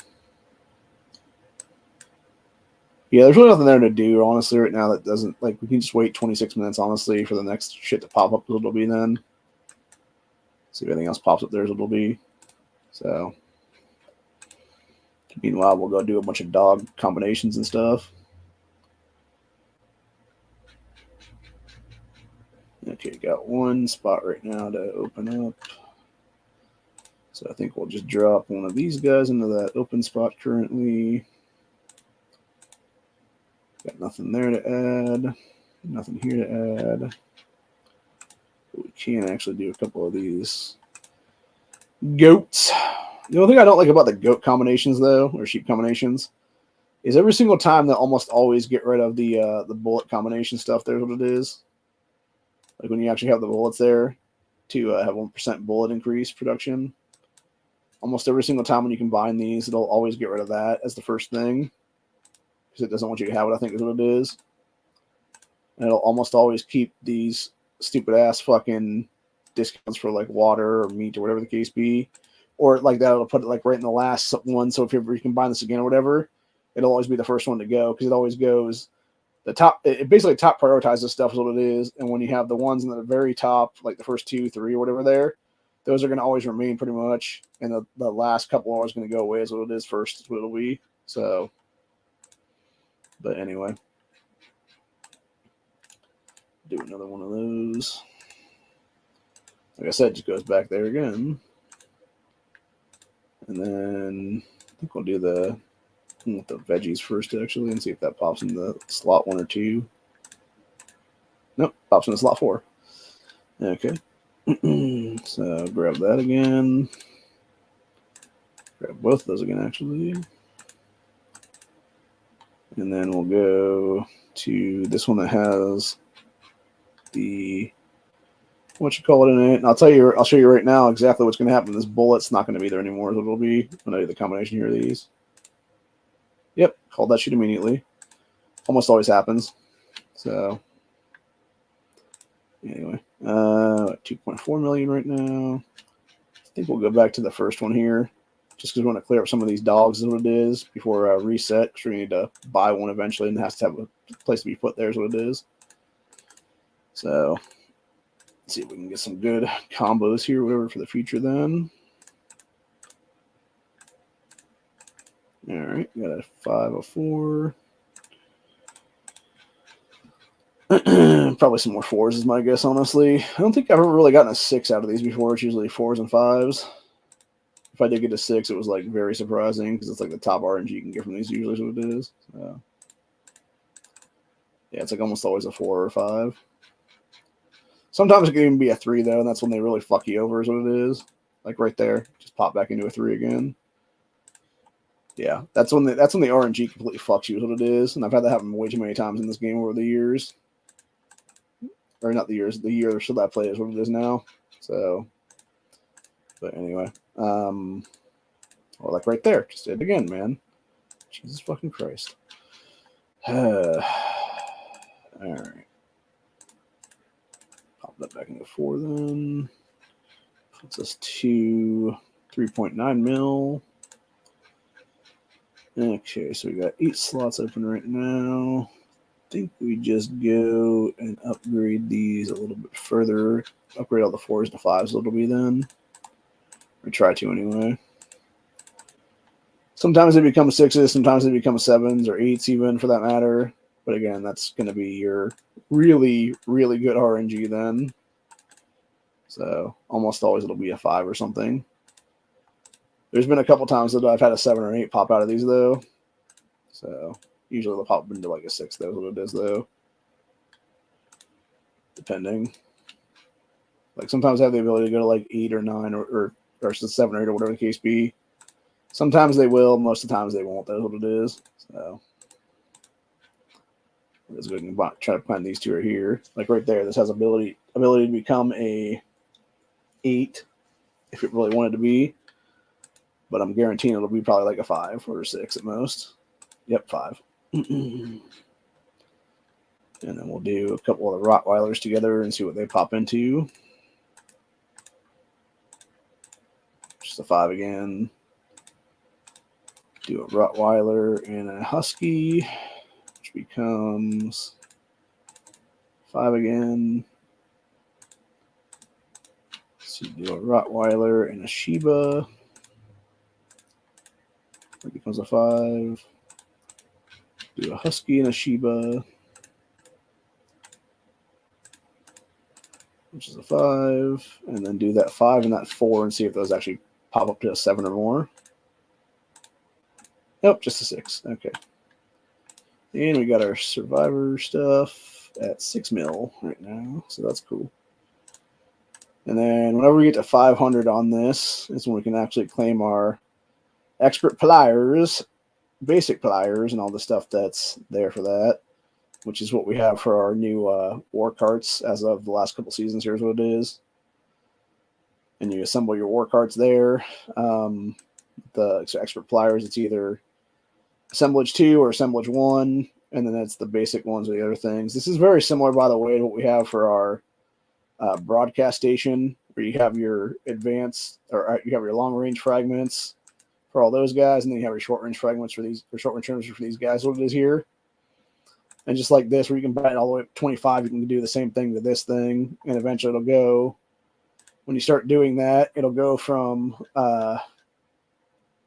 Yeah, there's really nothing there to do, honestly, right now that doesn't, like, we can just wait 26 minutes, honestly, for the next shit to pop up as it'll be then. See if anything else pops up there as it'll be. So, meanwhile, we'll go do a bunch of dog combinations and stuff. Okay, got one spot right now to open up. So I think we'll just drop one of these guys into that open spot currently. Got nothing there to add. Nothing here to add. But we can actually do a couple of these goats. The only thing I don't like about the goat combinations, though, or sheep combinations, is every single time they almost always get rid of the bullet combination stuff. There's what it is. Like when you actually have the bullets there to have 1% bullet increase production. Almost every single time when you combine these, it'll always get rid of that as the first thing. Because it doesn't want you to have it, I think is what it is. And it'll almost always keep these stupid ass fucking discounts for like water or meat or whatever the case be. Or like that, it'll put it like right in the last one. So if you ever combine this again or whatever, it'll always be the first one to go. Because it always goes the top. It basically top prioritizes stuff is what it is. And when you have the ones in the very top, like the first 2, 3 or whatever there, those are going to always remain pretty much. And the last couple are always going to go away as what it is first is what it'll be. So, but anyway. Do another one of those. Like I said, just goes back there again. And then I think we'll do the veggies first, actually, and see if that pops in the slot 1 or 2. Nope, pops in the slot 4. Okay. So grab that again. Grab both of those again, actually. And then we'll go to this one that has the what you call it in it. And I'll show you right now exactly what's going to happen. This bullet's not going to be there anymore. It'll be when I do the combination here of these. Yep, called that shit immediately. Almost always happens. So anyway, 2.4 million right now. I think we'll go back to the first one here, just because we want to clear up some of these dogs is what it is before reset. Because we need to buy one eventually, and it has to have a place to be put there is what it is. So let's see if we can get some good combos here, whatever, for the future then. All right, got a 504. Probably some more 4s is my guess, honestly. I don't think I've ever really gotten a 6 out of these before. It's usually 4s and 5s. If I did get a 6, it was like very surprising because it's like the top RNG you can get from these usually is what it is. So, yeah, it's like almost always a 4 or a 5. Sometimes it can even be a 3 though, and that's when they really fuck you over is what it is. Like right there, just pop back into a 3 again. Yeah, that's when the RNG completely fucks you is what it is, and I've had that happen way too many times in this game over the years. Or not the years, the year should I play is what it is now. So, but anyway, well, like right there, just did it again, man. Jesus fucking Christ. All right. Pop that back into 4 then. Puts us to 3.9 mil. Okay, so we got 8 slots open right now. I think we just go and upgrade these a little bit further. Upgrade all the 4s to 5s a little bit then. Or try to anyway. Sometimes they become 6s, sometimes they become 7s or 8s even for that matter. But again, that's going to be your really, really good RNG then. So almost always it'll be a 5 or something. There's been a couple times that I've had a 7 or 8 pop out of these though. So usually they'll pop into like a 6. That's what it is though. Depending. Like sometimes I have the ability to go to like 8 or 9 or 7 or 8 or whatever the case be. Sometimes they will, most of the times they won't. That's what it is. So let's go and try to find these two right here. Like right there, this has ability to become a 8 if it really wanted to be. But I'm guaranteeing it'll be probably like a 5 or a 6 at most. Yep, 5. And then we'll do a couple of the Rottweilers together and see what they pop into. Just a 5 again. Do a Rottweiler and a Husky, which becomes 5 again. So do a Rottweiler and a Shiba. That becomes a 5. Do a Husky and a Shiba, which is a 5. And then do that 5 and that 4 and see if those actually pop up to a 7 or more. Nope, just a 6. Okay. And we got our Survivor stuff at 6 mil right now, so that's cool. And then whenever we get to 500 on this is when we can actually claim our expert pliers, basic pliers, and all the stuff that's there for that, which is what we have for our new war carts as of the last couple seasons. Here's what it is. And you assemble your war carts there. The expert pliers, it's either assemblage 2 or assemblage 1, and then that's the basic ones or the other things. This is very similar, by the way, to what we have for our broadcast station, where you have your advanced, or you have your long range fragments for all those guys, and then you have your short range fragments for these, or short range terms for these guys. What it is here, and just like this, where you can buy it all the way up to 25, you can do the same thing to this thing, and eventually it'll go. When you start doing that, it'll go from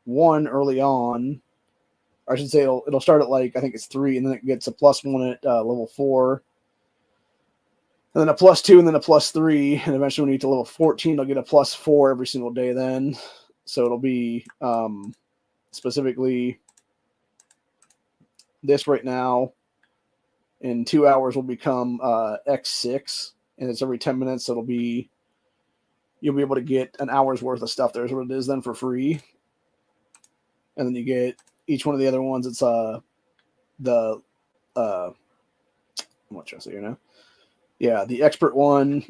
1 early on. I should say it'll start at like, I think it's 3, and then it gets a +1 at level 4, and then a +2, and then a +3, and eventually when you get to level 14, it'll get a +4 every single day then. So it'll be specifically this right now in 2 hours will become X6, and it's every 10 minutes. So you'll be able to get an hour's worth of stuff. There's what it is then for free, and then you get each one of the other ones. It's what should I say here now? Yeah, the expert one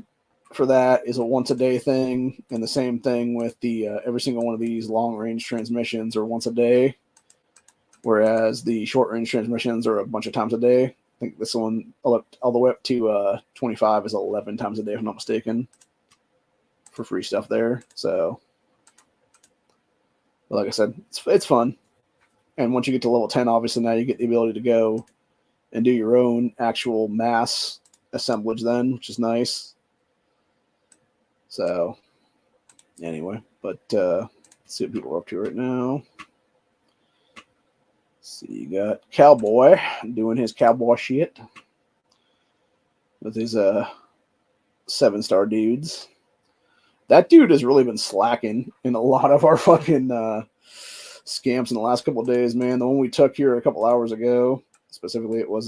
for that is a once a day thing, and the same thing with the every single one of these long range transmissions are once a day, whereas the short range transmissions are a bunch of times a day. I think this one all the way up to 25 is 11 times a day, if I'm not mistaken, for free stuff there. So, like I said, it's fun. And once you get to level 10, obviously now you get the ability to go and do your own actual mass assemblage then, which is nice. So, anyway, but let's see what people are up to right now. So you got Cowboy doing his cowboy shit with his 7-star dudes. That dude has really been slacking in a lot of our fucking scamps in the last couple of days, man. The one we took here a couple hours ago, specifically, it was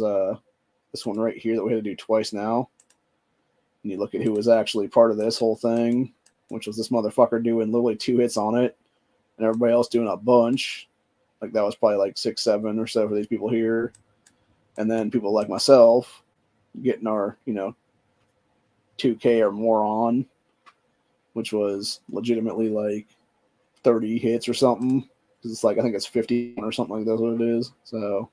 this one right here that we had to do twice now. And you look at who was actually part of this whole thing, which was this motherfucker doing literally 2 hits on it, and everybody else doing a bunch. Like that was probably like 6, 7 or so for these people here, and then people like myself getting our 2K or more on, which was legitimately like 30 hits or something. It's like, I think it's 50 or something like that's what it is. So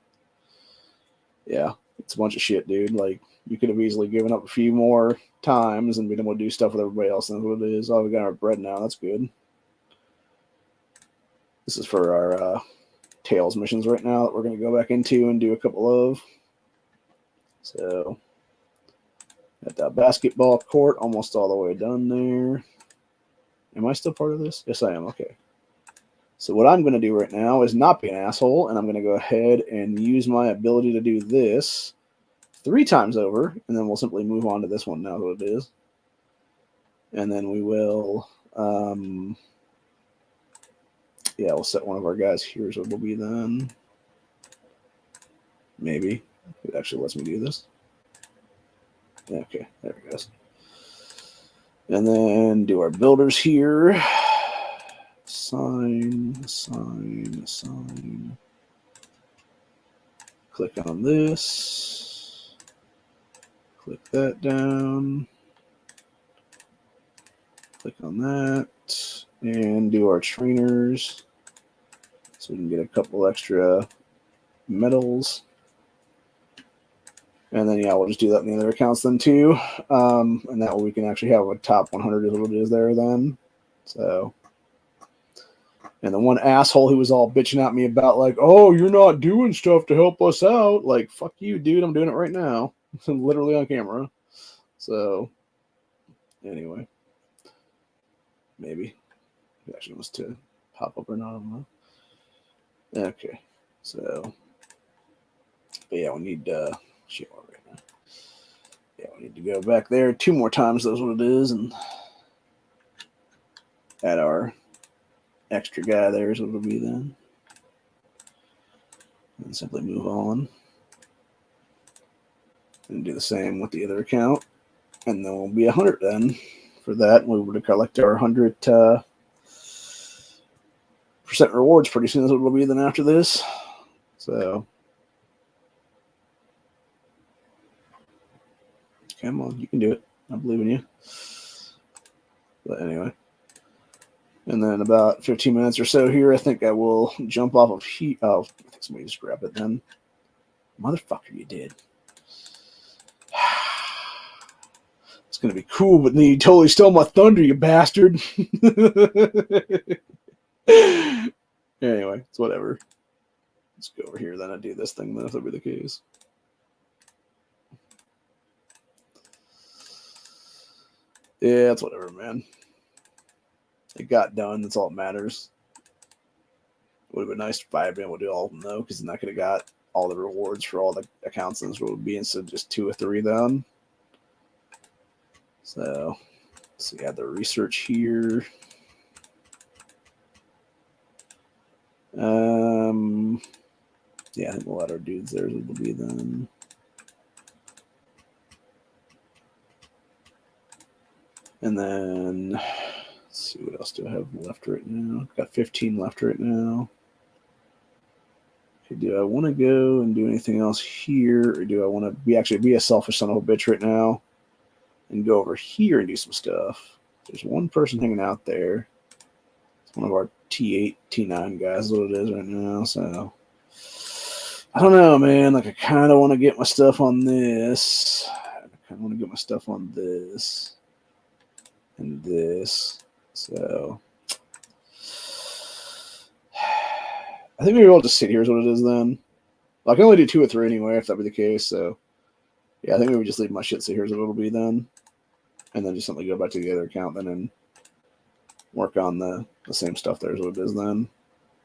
yeah, it's a bunch of shit, dude. Like, you could have easily given up a few more times and been able to do stuff with everybody else. And that's what it is. Oh, we got our bread now. That's good. This is for our Tails missions right now that we're going to go back into and do a couple of. So, at that basketball court, almost all the way done there. Am I still part of this? Yes, I am. Okay. So what I'm going to do right now is not be an asshole, and I'm going to go ahead and use my ability to do this 3 times over, and then we'll simply move on to this one now, what it is. And then we will yeah, we'll set one of our guys here as what will be then. Maybe. It actually lets me do this. Okay, there it goes. And then do our builders here. Assign. Click on this. Click that down. Click on that. And do our trainers. So we can get a couple extra medals. And then, yeah, we'll just do that in the other accounts then too. And that way we can actually have a top 100 is what it is there then. So, and the one asshole who was all bitching at me about like, oh, you're not doing stuff to help us out. Like, fuck you, dude. I'm doing it right now. Literally on camera. So, anyway. Maybe. It actually wants to pop up or not. I don't know. Okay. So, but yeah, we need shit right now. Yeah, we need to go back there 2 more times. That's what it is, and add our extra guy there is what it'll be then. And simply move on. And do the same with the other account. And then we'll be 100 then. For that, we would collect our 100% rewards pretty soon. That's what it'll be then after this. So, come on, you can do it. I believe in you. But anyway. And then about 15 minutes or so here, I think I will jump off of heat. Oh, I think somebody just grabbed it then. Motherfucker, you did. It's going to be cool, but then you totally stole my thunder, you bastard. Anyway, it's whatever. Let's go over here then and do this thing then if that be the case. Yeah, it's whatever, man. It got done. That's all that matters. It would have been nice if I had been able to do all of them, though, because then I could have got all the rewards for all the accounts and this would be instead of just 2 or 3 then. So, we have the research here. Yeah, I think we'll let our dudes there as it'll be then. And then, let's see, what else do I have left right now? I've got 15 left right now. Okay, do I want to go and do anything else here? Or do I want to be a selfish son of a bitch right now and go over here and do some stuff? There's one person hanging out there. It's one of our T8, T9 guys is what it is right now. So, I don't know, man. Like, I kind of want to get my stuff on this. I kind of want to get my stuff on this. And this. So I think maybe I'll just sit here is what it is then. I can only do 2 or 3 anyway, if that be the case. So yeah, I think maybe just leave my shit sit here is what it'll be then. And then just simply go back to the other account then and work on the same stuff there is what it is then.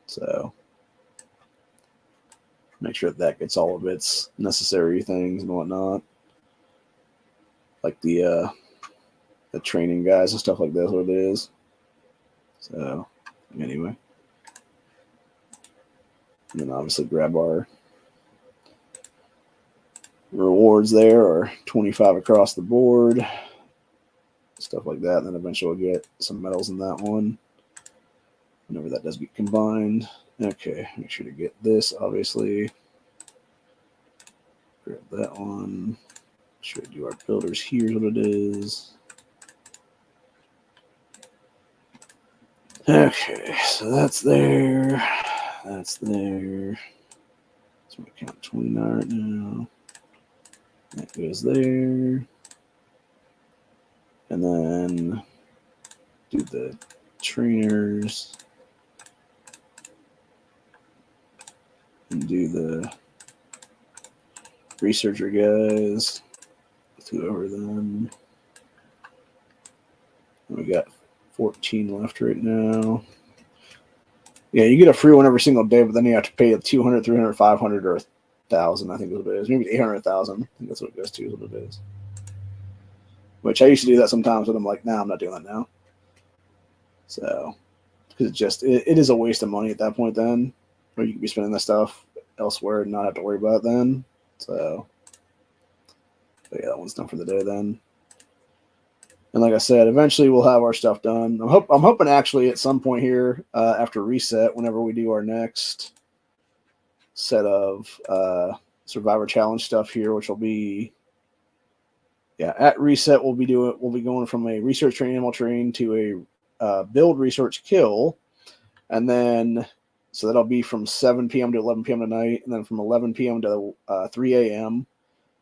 So make sure that gets all of its necessary things and whatnot. Like the training guys and stuff like that is what it is. So, anyway. And then obviously grab our rewards there, or 25 across the board. Stuff like that. And then eventually we'll get some medals in that one. Whenever that does get combined. Okay, make sure to get this, obviously. Grab that one. Make sure to do our builders here is what it is. Okay, so that's there. That's there. So we count 29 right now. That goes there. And then do the trainers. And do the researcher guys. Whoever them. We got 14 left right now. Yeah, you get a free one every single day, but then you have to pay 200, 300, 500, or 1,000, I think is what it is. Maybe 800,000. I think that's what it goes to, is what it is. Which I used to do that sometimes, but I'm like, nah, I'm not doing that now. So, because it is a waste of money at that point then, or you could be spending that stuff elsewhere and not have to worry about it then. So, but yeah, that one's done for the day then. And like I said, eventually we'll have our stuff done. I'm hoping actually at some point here after reset, whenever we do our next set of Survivor Challenge stuff here, which will be at reset we'll be going from a research train animal train to a build research kill, and then so that'll be from 7 p.m. to 11 p.m. tonight, and then from 11 p.m. to 3 a.m.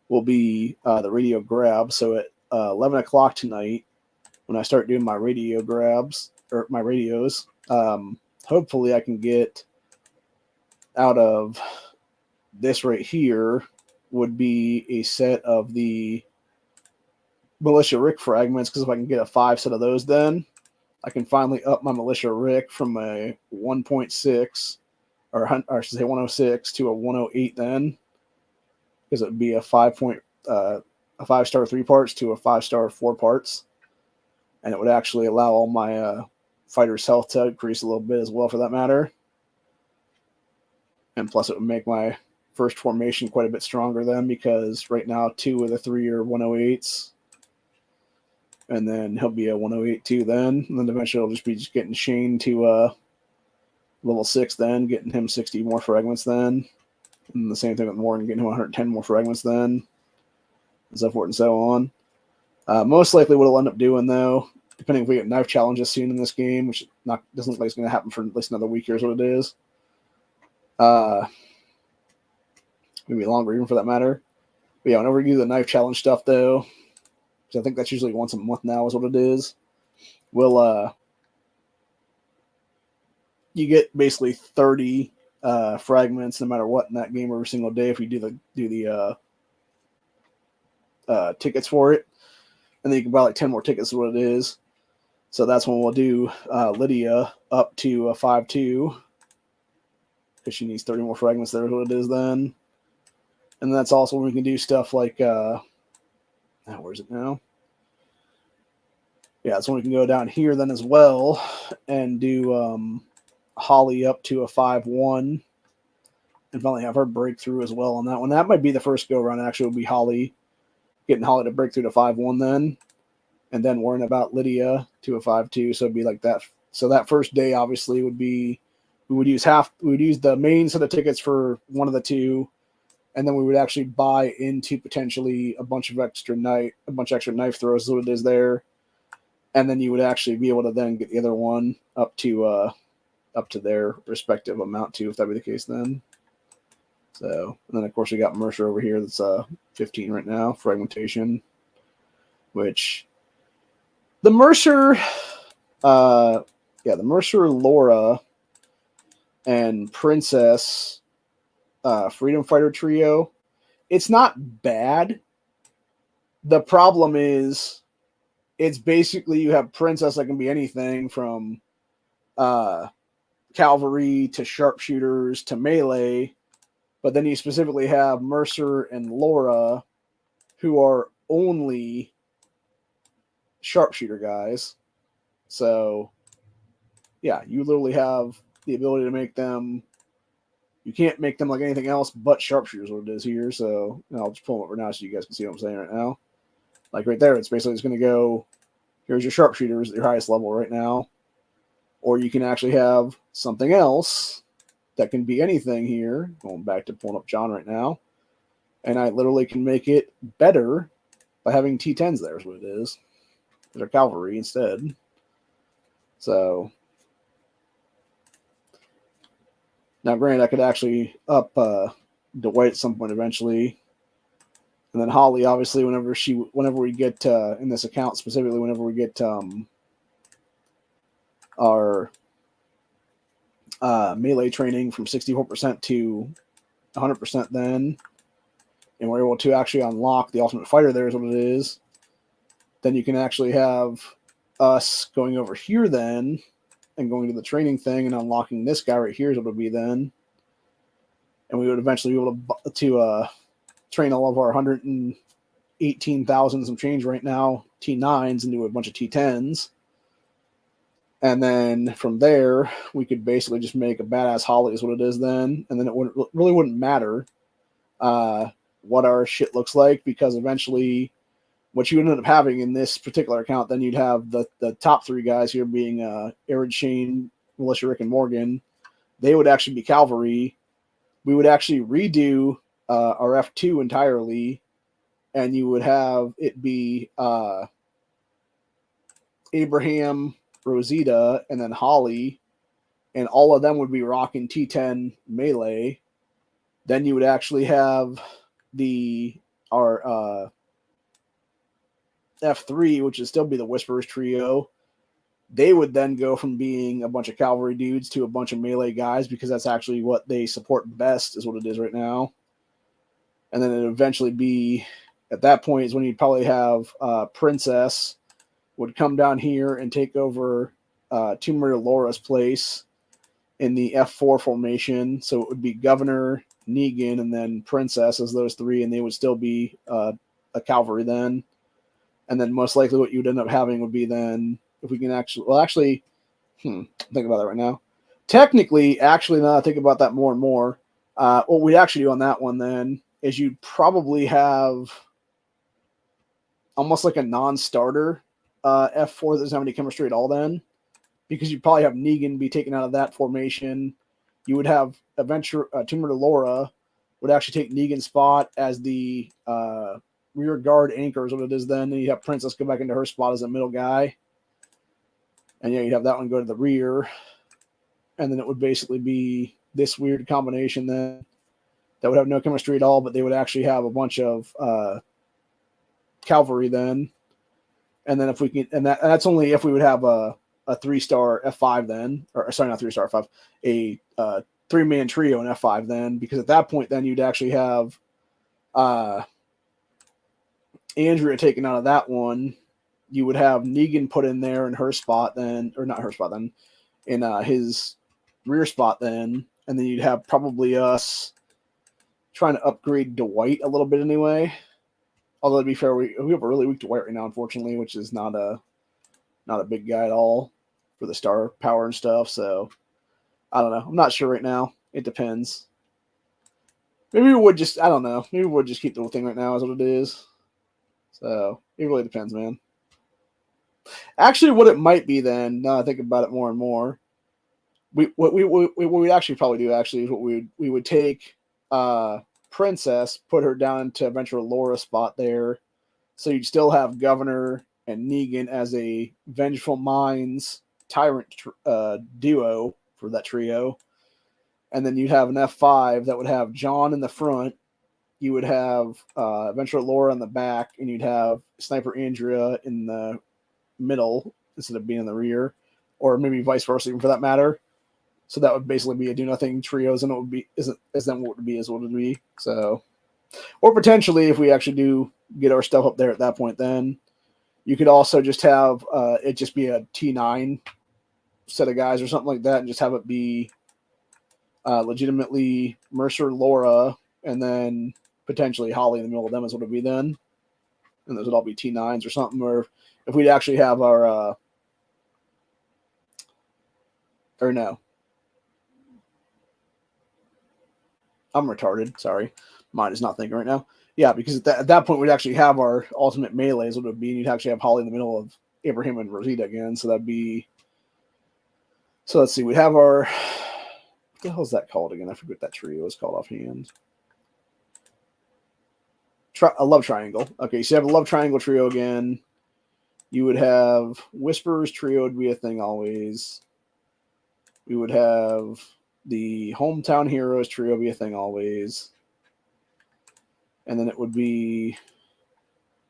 will be the radio grab. So at 11 o'clock tonight, when I start doing my radio grabs or my radios, hopefully I can get out of this right here would be a set of the Militia Rick fragments, because if I can get a 5 set of those, then I can finally up my Militia Rick from a 1.6 or I should say 106 to a 108 then, because it would be a 5-star 3 parts to a 5-star 4 parts, and it would actually allow all my fighters' health to increase a little bit as well, for that matter. And plus, it would make my first formation quite a bit stronger then, because right now 2 of the 3 are 108s. And then he'll be a 108 too then. And then eventually I'll just be getting Shane to level 6 then, getting him 60 more fragments then. And the same thing with Morgan, getting him 110 more fragments then. And so forth and so on. Most likely what I'll end up doing, though, depending if we get knife challenges soon in this game, which doesn't look like it's going to happen for at least another week, here's what it is. Maybe longer even, for that matter. But yeah, whenever we do the knife challenge stuff, though, I think that's usually once a month now is what it is. We'll you get basically 30 fragments no matter what in that game every single day if you do the tickets for it, and then you can buy like 10 more tickets is what it is. So that's when we'll do Lydia up to a 5-2 because she needs 30 more fragments. There is what it is then, and that's also when we can do stuff like where is it now? Yeah, so we can go down here then as well and do Holly up to a 5-1 and finally have her breakthrough as well on that one. That might be the first go around. Actually, will be Holly, getting Holly to break through to 5-1 then, and then worrying about Lydia to a 5-2. So it'd be like that. So that first day obviously would be we would use the main set of tickets for one of the two, and then we would actually buy into potentially a bunch extra knife throws is what it is there. And then you would actually be able to then get the other one up to their respective amount too, if that be the case then. So, and then of course we got Mercer over here that's 15 right now, fragmentation, which the Mercer, the Mercer, Laura, and Princess Freedom Fighter trio, it's not bad. The problem is, it's basically you have Princess that can be anything from cavalry to sharpshooters to melee, but then you specifically have Mercer and Laura who are only sharpshooter guys. So yeah, you literally have the ability to make them, you can't make them like anything else but sharpshooters, what it is here. So I'll just pull them over now so you guys can see what I'm saying right now. Like right there, it's basically just going to go, here's your sharpshooters at your highest level right now. Or you can actually have something else that can be anything here. Going back to pulling up John right now. And I literally can make it better by having T10s there is what it is. They're cavalry instead. So now granted, I could actually up Dwight at some point eventually. And then Holly, obviously, whenever we get in this account specifically, whenever we get our melee training from 64% to 100% then, and we're able to actually unlock the Ultimate Fighter, there is what it is, then you can actually have us going over here then and going to the training thing and unlocking this guy right here is what it would be then. And we would eventually be able to train all of our 118,000 some change right now T9s into a bunch of T10s. And then from there, we could basically just make a badass Holly is what it is then. And then it really wouldn't matter what our shit looks like, because eventually what you ended up having in this particular account, then you'd have the top three guys here being Aaron, Shane, Militia, Rick, and Morgan. They would actually be cavalry. We would actually redo our F2 entirely, and you would have it be Abraham, Rosita, and then Holly, and all of them would be rocking T10 melee. Then you would actually have our F3, which would still be the Whisperers trio. They would then go from being a bunch of cavalry dudes to a bunch of melee guys, because that's actually what they support best, is what it is right now. And then it would eventually be, at that point, is when you'd probably have Princess would come down here and take over Tomb Raider Laura's place in the F4 formation. So it would be Governor, Negan, and then Princess as those three, and they would still be a cavalry then. And then most likely what you would end up having would be then, if we can actually, think about that right now. Technically, actually, now I think about that more and more, what we'd actually do on that one then is you'd probably have almost like a non-starter F4 that doesn't have any chemistry at all then, because you'd probably have Negan be taken out of that formation. You would have Tomb Raider Laura would actually take Negan's spot as the rear guard anchor is what it is then. And you have Princess go back into her spot as a middle guy. And yeah, you'd have that one go to the rear. And then it would basically be this weird combination then that would have no chemistry at all, but they would actually have a bunch of cavalry then. And then if we can, and that's only if we would have a 3-star F5 then, or sorry, not 3-star F5, a 3-man trio in F5 then, because at that point then you'd actually have Andrea taken out of that one. You would have Negan put in there in her spot then, or not her spot then, in his rear spot then, and then you'd have probably us trying to upgrade Dwight a little bit anyway. Although to be fair, we have a really weak Dwight right now, unfortunately, which is not a big guy at all for the star power and stuff. So I don't know. I'm not sure right now. It depends. Maybe we would just, I don't know. Maybe we would just keep the whole thing right now as what it is. So it really depends, man. Actually, what it might be then, now I think about it more and more, what we'd actually probably do actually is what we would take Princess, put her down to eventual Laura spot there. So you'd still have Governor and Negan as a Vengeful Minds Tyrant duo for that trio. And then you'd have an F5 that would have John in the front. You would have Eventual Laura in the back, and you'd have Sniper Andrea in the middle instead of being in the rear, or maybe vice versa, even for that matter. So that would basically be a do nothing trios, and it would be what it would be is what it would be. So, or potentially if we actually do get our stuff up there at that point, then you could also just have it just be a T9 set of guys or something like that, and just have it be legitimately Mercer, Laura, and then potentially Holly in the middle of them is what it would be then. And those would all be T9s or something. Or if we'd actually have our or no. I'm retarded. Sorry. Mind is not thinking right now. Yeah, because at that point, we'd actually have our ultimate melees, what it would be, and you'd actually have Holly in the middle of Abraham and Rosita again. So that'd be. So let's see. We'd have our. What the hell is that called again? I forget what that trio is called offhand. A love triangle. Okay, so you have a love triangle trio again. You would have Whisperers trio would be a thing always. We would have the Hometown Heroes trio be a thing always. And then it would be,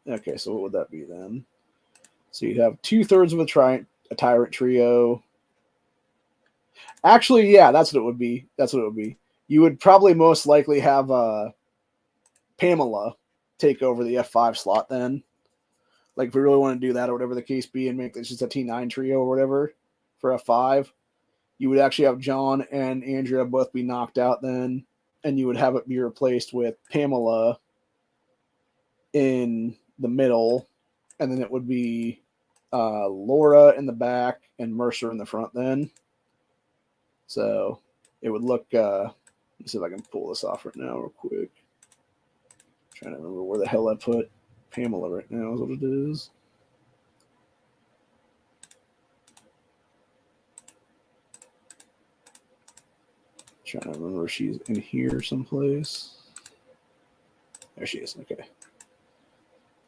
okay, so what would that be then? So you'd have 2/3 of a Tyrant trio. Actually, yeah, that's what it would be. That's what it would be. You would probably most likely have Pamela take over the F5 slot then. Like if we really want to do that or whatever the case be and make this just a T9 trio or whatever for F5, you would actually have John and Andrea both be knocked out then, and you would have it be replaced with Pamela in the middle, and then it would be Laura in the back and Mercer in the front then. So it would look, let me see if I can pull this off right now real quick. I'm trying to remember where the hell I put Pamela right now is what it is. Trying to remember if she's in here someplace. There she is. Okay.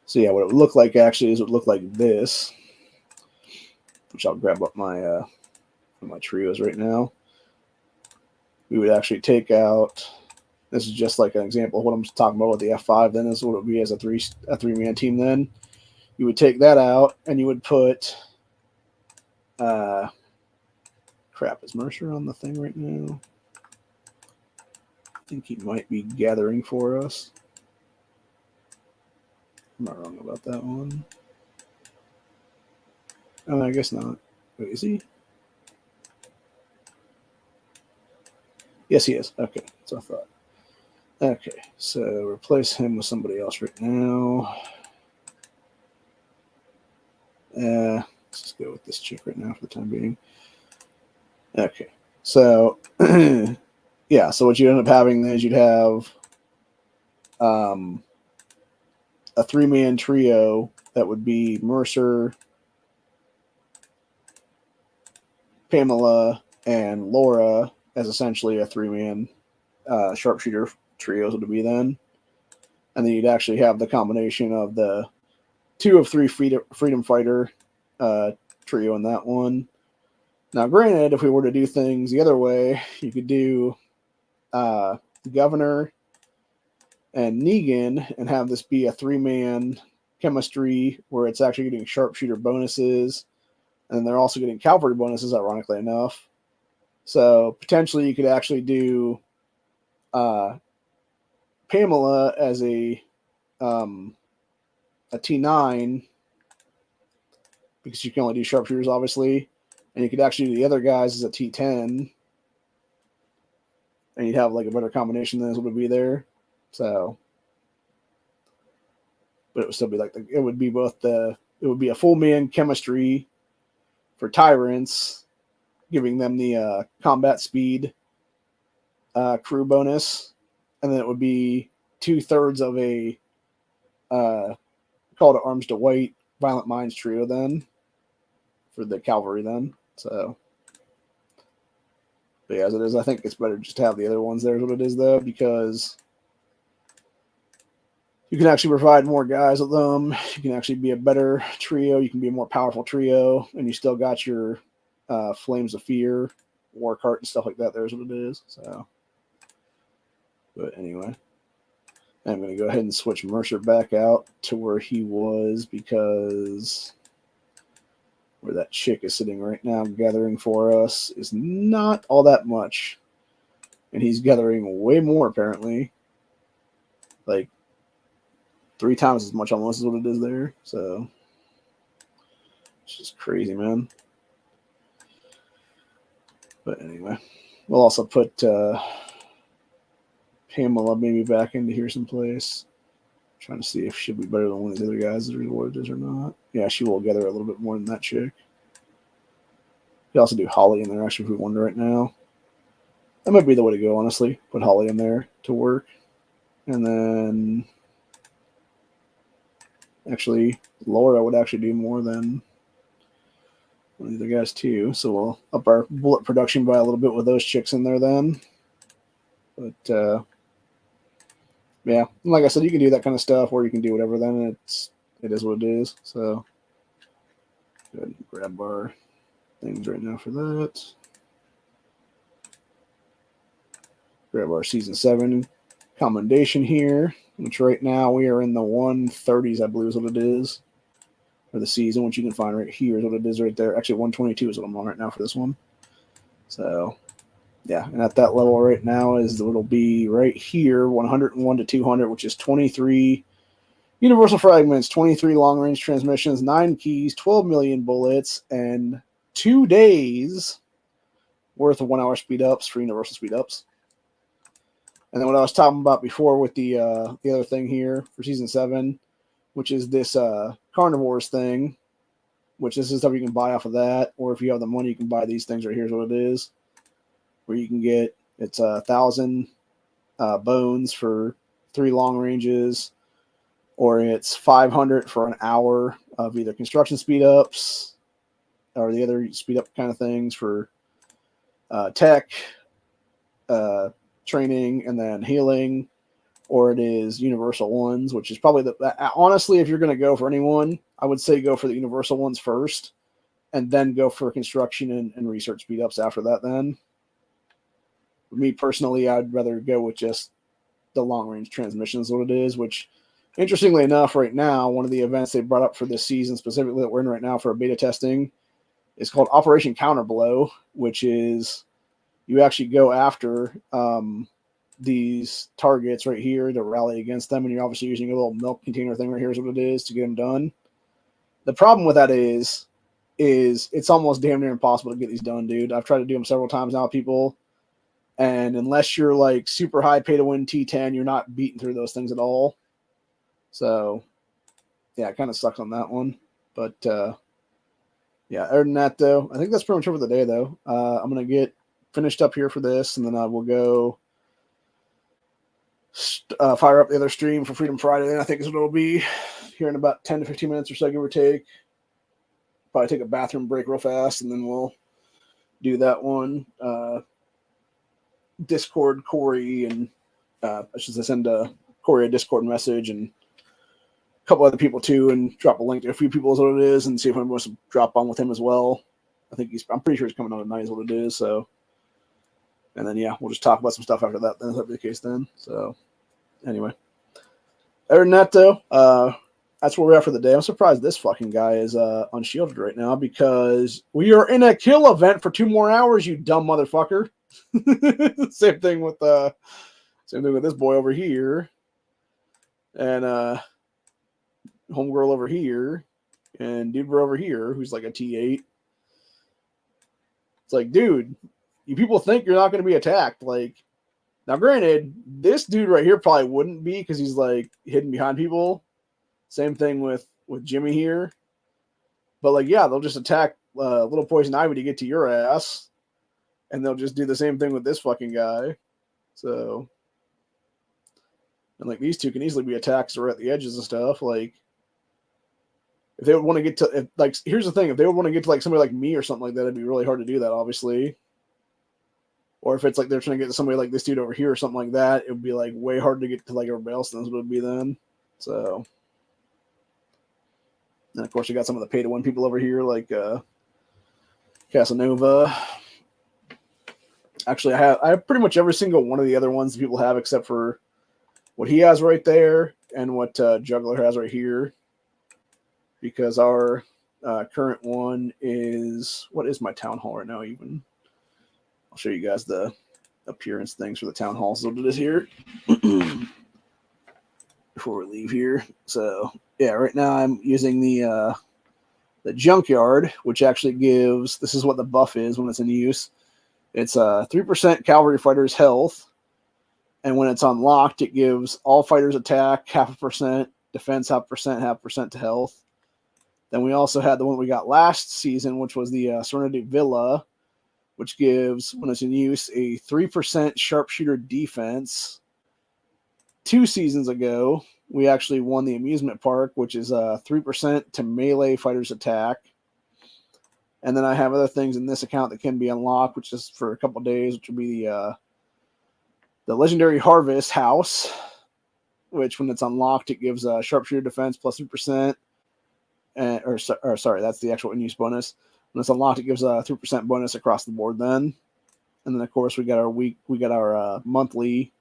So yeah, what it would look like actually is it would look like this, which I'll grab up my my trios right now. We would actually take out. This is just like an example of what I'm talking about with the F5. Then is what it would be as a three-man team. Then you would take that out and you would put. Crap, is Mercer on the thing right now? I think he might be gathering for us. I'm not wrong about that one. Oh, I guess not. Wait, is he? Yes, he is. Okay, that's what I thought. Okay, so replace him with somebody else right now. Let's just go with this chick right now for the time being. Okay, so yeah, so what you end up having is you'd have a three-man trio that would be Mercer, Pamela, and Laura as essentially a three-man sharpshooter trios would be then. And then you'd actually have the combination of the 2 of 3 freedom fighter trio in that one. Now, granted, if we were to do things the other way, you could do Governor and Negan and have this be a 3-man chemistry where it's actually getting sharpshooter bonuses, and they're also getting cavalry bonuses, ironically enough. So potentially you could actually do Pamela as a T9 because you can only do sharpshooters, obviously, and you could actually do the other guys as a T10, and you'd have like a better combination than this would be there. So, but it would still be like it would be a full man chemistry for tyrants, giving them the combat speed crew bonus, and then it would be 2/3 of a call to arms to white violent minds trio then for the cavalry then. So, but yeah, as it is, I think it's better just to have the other ones there is what it is though, because you can actually provide more guys with them. You can actually be a better trio. You can be a more powerful trio, and you still got your Flames of Fear, War Cart, and stuff like that. There's what it is. So, but anyway, I'm going to go ahead and switch Mercer back out to where he was because where that chick is sitting right now gathering for us is not all that much. And he's gathering way more, apparently. Like 3 times as much almost is what it is there. So it's just crazy, man. But anyway, we'll also put Pamela maybe back into here someplace. Trying to see if she'll be better than one of the other guys that are what it is or not. Yeah, she will gather a little bit more than that chick. You also do Holly in there, actually, if we wonder right now. That might be the way to go, honestly. Put Holly in there to work. And then actually, Laura would actually do more than one of the other guys, too. So we'll up our bullet production by a little bit with those chicks in there then. But, yeah, like I said, you can do that kind of stuff, or you can do whatever. Then it is what it is. So, go ahead and grab our things right now for that. Grab our season 7 commendation here, which right now we are in the 130s, I believe is what it is for the season, which you can find right here is what it is right there. Actually, 122 is what I'm on right now for this one. So, yeah, and at that level right now is it'll be right here, 101 to 200, which is 23 universal fragments, 23 long-range transmissions, 9 keys, 12 million bullets, and 2 days worth of 1-hour speed-ups for universal speed-ups. And then what I was talking about before with the other thing here for Season 7, which is this Carnivores thing, which this is stuff you can buy off of that, or if you have the money, you can buy these things right here. Is what it is, where you can get it's 1,000 bones for 3 long ranges, or it's 500 for an hour of either construction speed ups or the other speed up kind of things for tech, training, and then healing, or it is universal ones, which is probably honestly, if you're going to go for anyone, I would say go for the universal ones first, and then go for construction and research speed ups after that. Then, me personally, I'd rather go with just the long range transmissions, what it is, which interestingly enough, right now, one of the events they brought up for this season specifically that we're in right now for beta testing is called Operation Counterblow, which is you actually go after these targets right here to rally against them, and you're obviously using a little milk container thing right here is what it is to get them done. The problem with that is it's almost damn near impossible to get these done, dude. I've tried to do them several times now with people, and unless you're like super high pay to win T10, you're not beating through those things at all. So, yeah, it kind of sucks on that one. But, yeah, other than that, though, I think that's pretty much it for the day, though. I'm going to get finished up here for this, and then I will go fire up the other stream for Freedom Friday. And I think is what it'll be here in about 10 to 15 minutes or so, give or take. Probably take a bathroom break real fast, and then we'll do that one. Discord Corey, and I should send Corey a Discord message, and couple other people too, and drop a link to a few people is what it is, and see if anyone wants to drop on with him as well. I'm pretty sure he's coming on tonight is what it is. So, and then yeah, we'll just talk about some stuff after that. Then that'll be the case then. So, anyway, other than that though, that's where we're at for the day. I'm surprised this fucking guy is unshielded right now because we are in a kill event for 2 more hours. You dumb motherfucker. Same thing with this boy over here, and homegirl over here, and dude over here who's like a T8. It's like, dude, you people think you're not going to be attacked. Like, now granted, this dude right here probably wouldn't be because he's like hidden behind people. Same thing with Jimmy here. But like, yeah, they'll just attack little Poison Ivy to get to your ass, and they'll just do the same thing with this fucking guy. So, and like these two can easily be attacked right at the edges and stuff. Like, if they would want to get to, here's the thing, if they would want to get to like somebody like me or something like that, it'd be really hard to do that, obviously. Or if it's like they're trying to get to somebody like this dude over here or something like that, it would be like way harder to get to like everybody else than it would be then. So, and of course, you got some of the pay to win people over here, like Casanova. Actually, I have pretty much every single one of the other ones people have, except for what he has right there and what Juggler has right here. Because our current one is, what is my town hall right now even? I'll show you guys the appearance things for the town hall. So what it is here before we leave here. So yeah, right now I'm using the junkyard, which actually gives, this is what the buff is when it's in use. It's 3% cavalry fighters health, and when it's unlocked, it gives all fighters attack 0.5%, defense 0.5% to health. Then we also had the one we got last season, which was the Serenity Villa, which gives, when it's in use, a 3% sharpshooter defense. 2 seasons ago, we actually won the amusement park, which is 3% to melee fighters attack. And then I have other things in this account that can be unlocked, which is for a couple days, which will be the Legendary Harvest House, which when it's unlocked, it gives a sharpshooter defense plus 3%. Sorry, that's the actual in-use bonus. When it's unlocked, it gives a 3% bonus across the board then. And then, of course, we got our monthly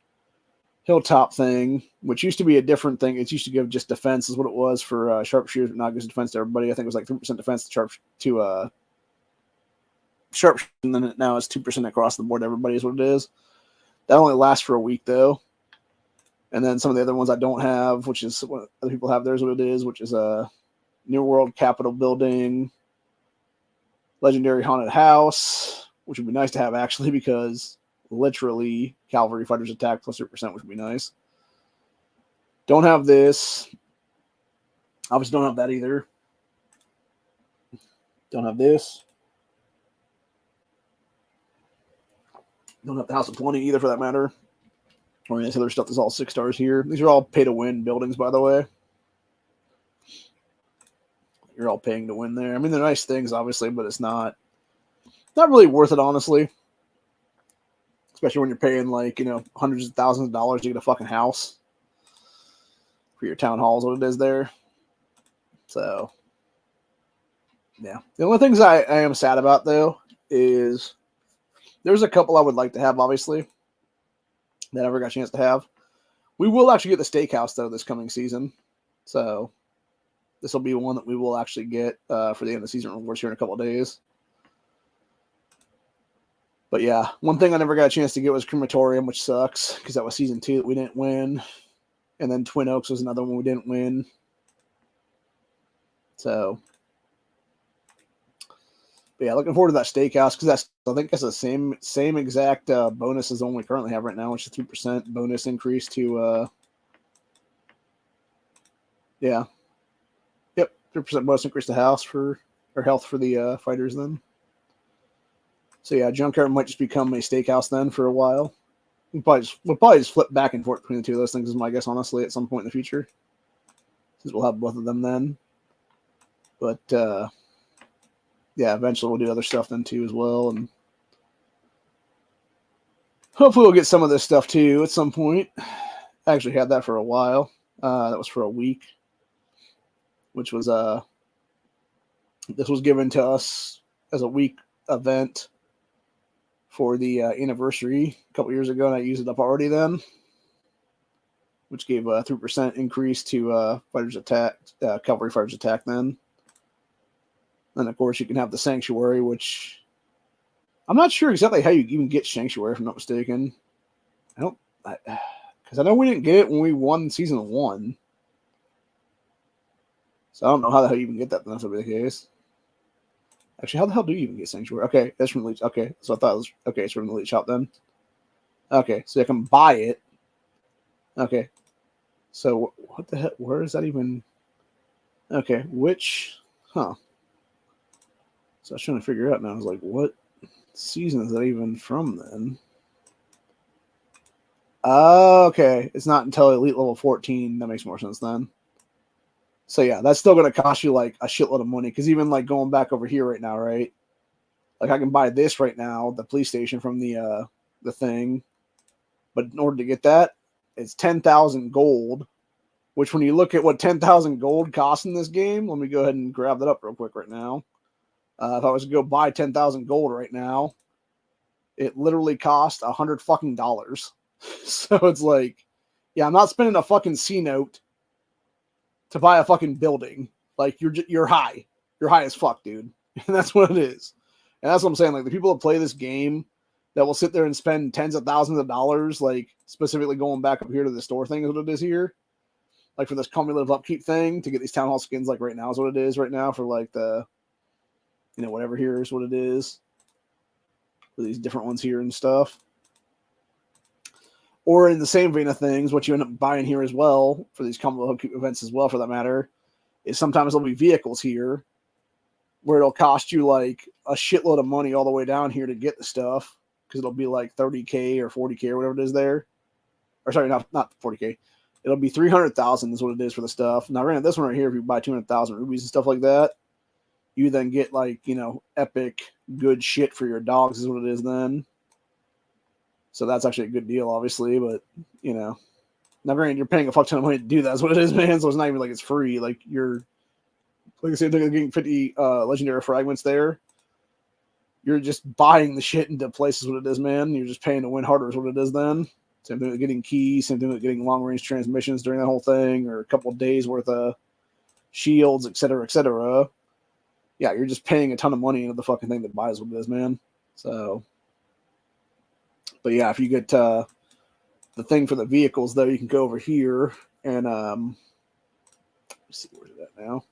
Hilltop thing, which used to be a different thing. It used to give just defense is what it was for sharpshooters, but now it gives defense to everybody. I think it was like 3% defense to sharpshooter, and then now it's 2% across the board. Everybody is what it is. That only lasts for a week, though. And then some of the other ones I don't have, which is what other people have, there's what it is, which is New World Capitol Building, Legendary Haunted House, which would be nice to have actually because literally cavalry fighters attack plus 3%, which would be nice. Don't have this. Obviously don't have that either. Don't have this. Don't have the House of Plenty either, for that matter. Or any other stuff that's all 6 stars here. These are all pay-to-win buildings, by the way. You're all paying to win there. I mean, they're nice things, obviously, but it's not really worth it, honestly. Especially when you're paying, like, hundreds of thousands of dollars to get a fucking house for your town halls, what it is there. So, yeah. The only things I am sad about, though, is there's a couple I would like to have, obviously, that I never got a chance to have. We will actually get the steakhouse, though, this coming season. So, this will be one that we will actually get for the end of the season rewards here in a couple of days. But yeah, one thing I never got a chance to get was Crematorium, which sucks because that was season 2 that we didn't win. And then Twin Oaks was another one we didn't win. So, but yeah, looking forward to that steakhouse because I think that's the same exact bonus as the one we currently have right now, which is 3% bonus increase to yeah. Yep, 3% bonus increase to health for the fighters then. So yeah, Junkyard might just become a steakhouse then for a while. We'll probably just flip back and forth between the two of those things is my guess, honestly, at some point in the future. Since we'll have both of them then. But yeah, eventually we'll do other stuff then too as well. And hopefully we'll get some of this stuff too at some point. I actually had that for a while. That was for a week. Which was this was given to us as a week event for the anniversary a couple years ago, and I used it up already then, which gave a 3% increase to fighters attack, cavalry fighters attack then. And of course, you can have the Sanctuary, which I'm not sure exactly how you even get Sanctuary, if I'm not mistaken. Because I know we didn't get it when we won season 1. So I don't know how the hell you even get that, then, if that'll be the case. Actually, how the hell do you even get Sanctuary? Okay, that's from the Leech. Okay, so I thought it was... Okay, it's from the Leech Shop then. Okay, so I can buy it. Okay. So what the heck? Where is that even... Okay, which... Huh. So I was trying to figure out now. I was like, what season is that even from then? Okay, it's not until Elite Level 14. That makes more sense then. So yeah, that's still going to cost you like a shitload of money. Because even like going back over here right now, right? Like I can buy this right now, the police station from the thing. But in order to get that, it's 10,000 gold. Which when you look at what 10,000 gold costs in this game, let me go ahead and grab that up real quick right now. If I was to go buy 10,000 gold right now, it literally cost $100 fucking dollars. So it's like, yeah, I'm not spending a fucking C note to buy a fucking building. Like you're high. You're high as fuck, dude. And that's what it is. And that's what I'm saying. Like the people that play this game that will sit there and spend tens of thousands of dollars, like specifically going back up here to the store thing is what it is here. Like for this cumulative upkeep thing to get these town hall skins, like right now is what it is right now for like the, whatever here is what it is. For these different ones here and stuff. Or in the same vein of things, what you end up buying here as well, for these cumulative upkeep events as well, for that matter, is sometimes there'll be vehicles here where it'll cost you like a shitload of money all the way down here to get the stuff, because it'll be like 30K or 40K or whatever it is there. Or sorry, not 40K. It'll be 300,000 is what it is for the stuff. Now, granted, this one right here, if you buy 200,000 rubies and stuff like that, you then get like, epic good shit for your dogs is what it is then. So that's actually a good deal, obviously, but, now granted, you're paying a fuck ton of money to do that. That's what it is, man. So it's not even like it's free. Like you're, like I said, they're getting 50 legendary fragments there. You're just buying the shit into places what it is, man. You're just paying to win harder is what it is then. Same thing with getting keys, same thing with getting long-range transmissions during that whole thing, or a couple of days worth of shields, etc., etc. Yeah, you're just paying a ton of money into the fucking thing that buys what it is, man. So, but yeah, if you get the thing for the vehicles, though, you can go over here and let's see where's it at now.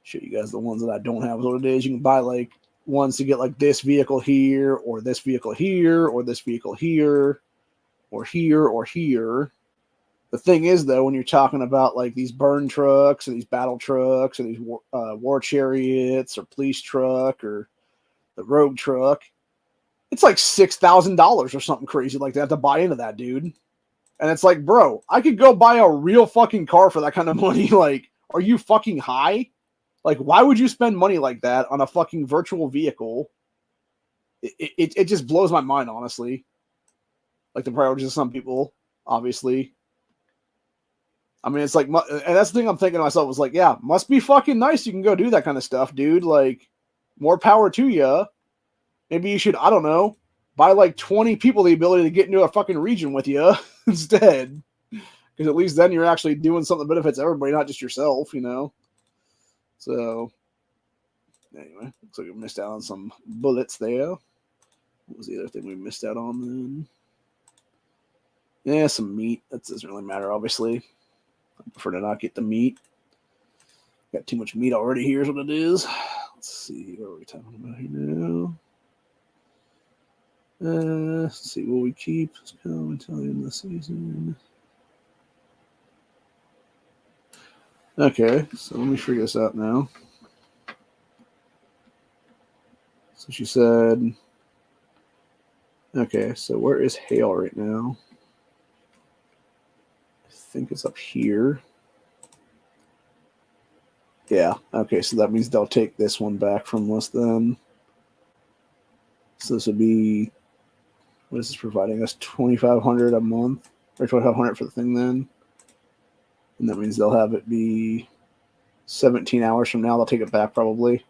Show you guys the ones that I don't have. What it is, you can buy like ones to get like this vehicle here, or this vehicle here, or this vehicle here, or here, or here. The thing is, though, when you're talking about like these burn trucks or these battle trucks or these war chariots or police truck or the rogue truck, it's like $6,000 or something crazy like that to buy into that, dude. And it's like, bro, I could go buy a real fucking car for that kind of money. Like, are you fucking high? Like, why would you spend money like that on a fucking virtual vehicle? It just blows my mind, honestly. Like the priorities of some people, obviously. I mean, it's like, and that's the thing I'm thinking to myself was like, yeah, must be fucking nice. You can go do that kind of stuff, dude. Like, more power to you. Maybe you should, I don't know, buy like 20 people the ability to get into a fucking region with you instead. Because at least then you're actually doing something that benefits everybody, not just yourself, you know? So, anyway, looks like we missed out on some bullets there. What was the other thing we missed out on then? Yeah, some meat. That doesn't really matter, obviously. I prefer to not get the meat. Got too much meat already. Here's what it is. Let's see. What are we talking about here now? Let's see. Will we keep? Let's go until the end of the season. Okay, so let me figure this out now. So she said, okay, so where is Hale right now? I think it's up here. Yeah, okay, so that means they'll take this one back from us then. So this would be, what is this providing us? $2,500 a month, or $2,500 for the thing then. And that means they'll have it be 17 hours from now. They'll take it back probably.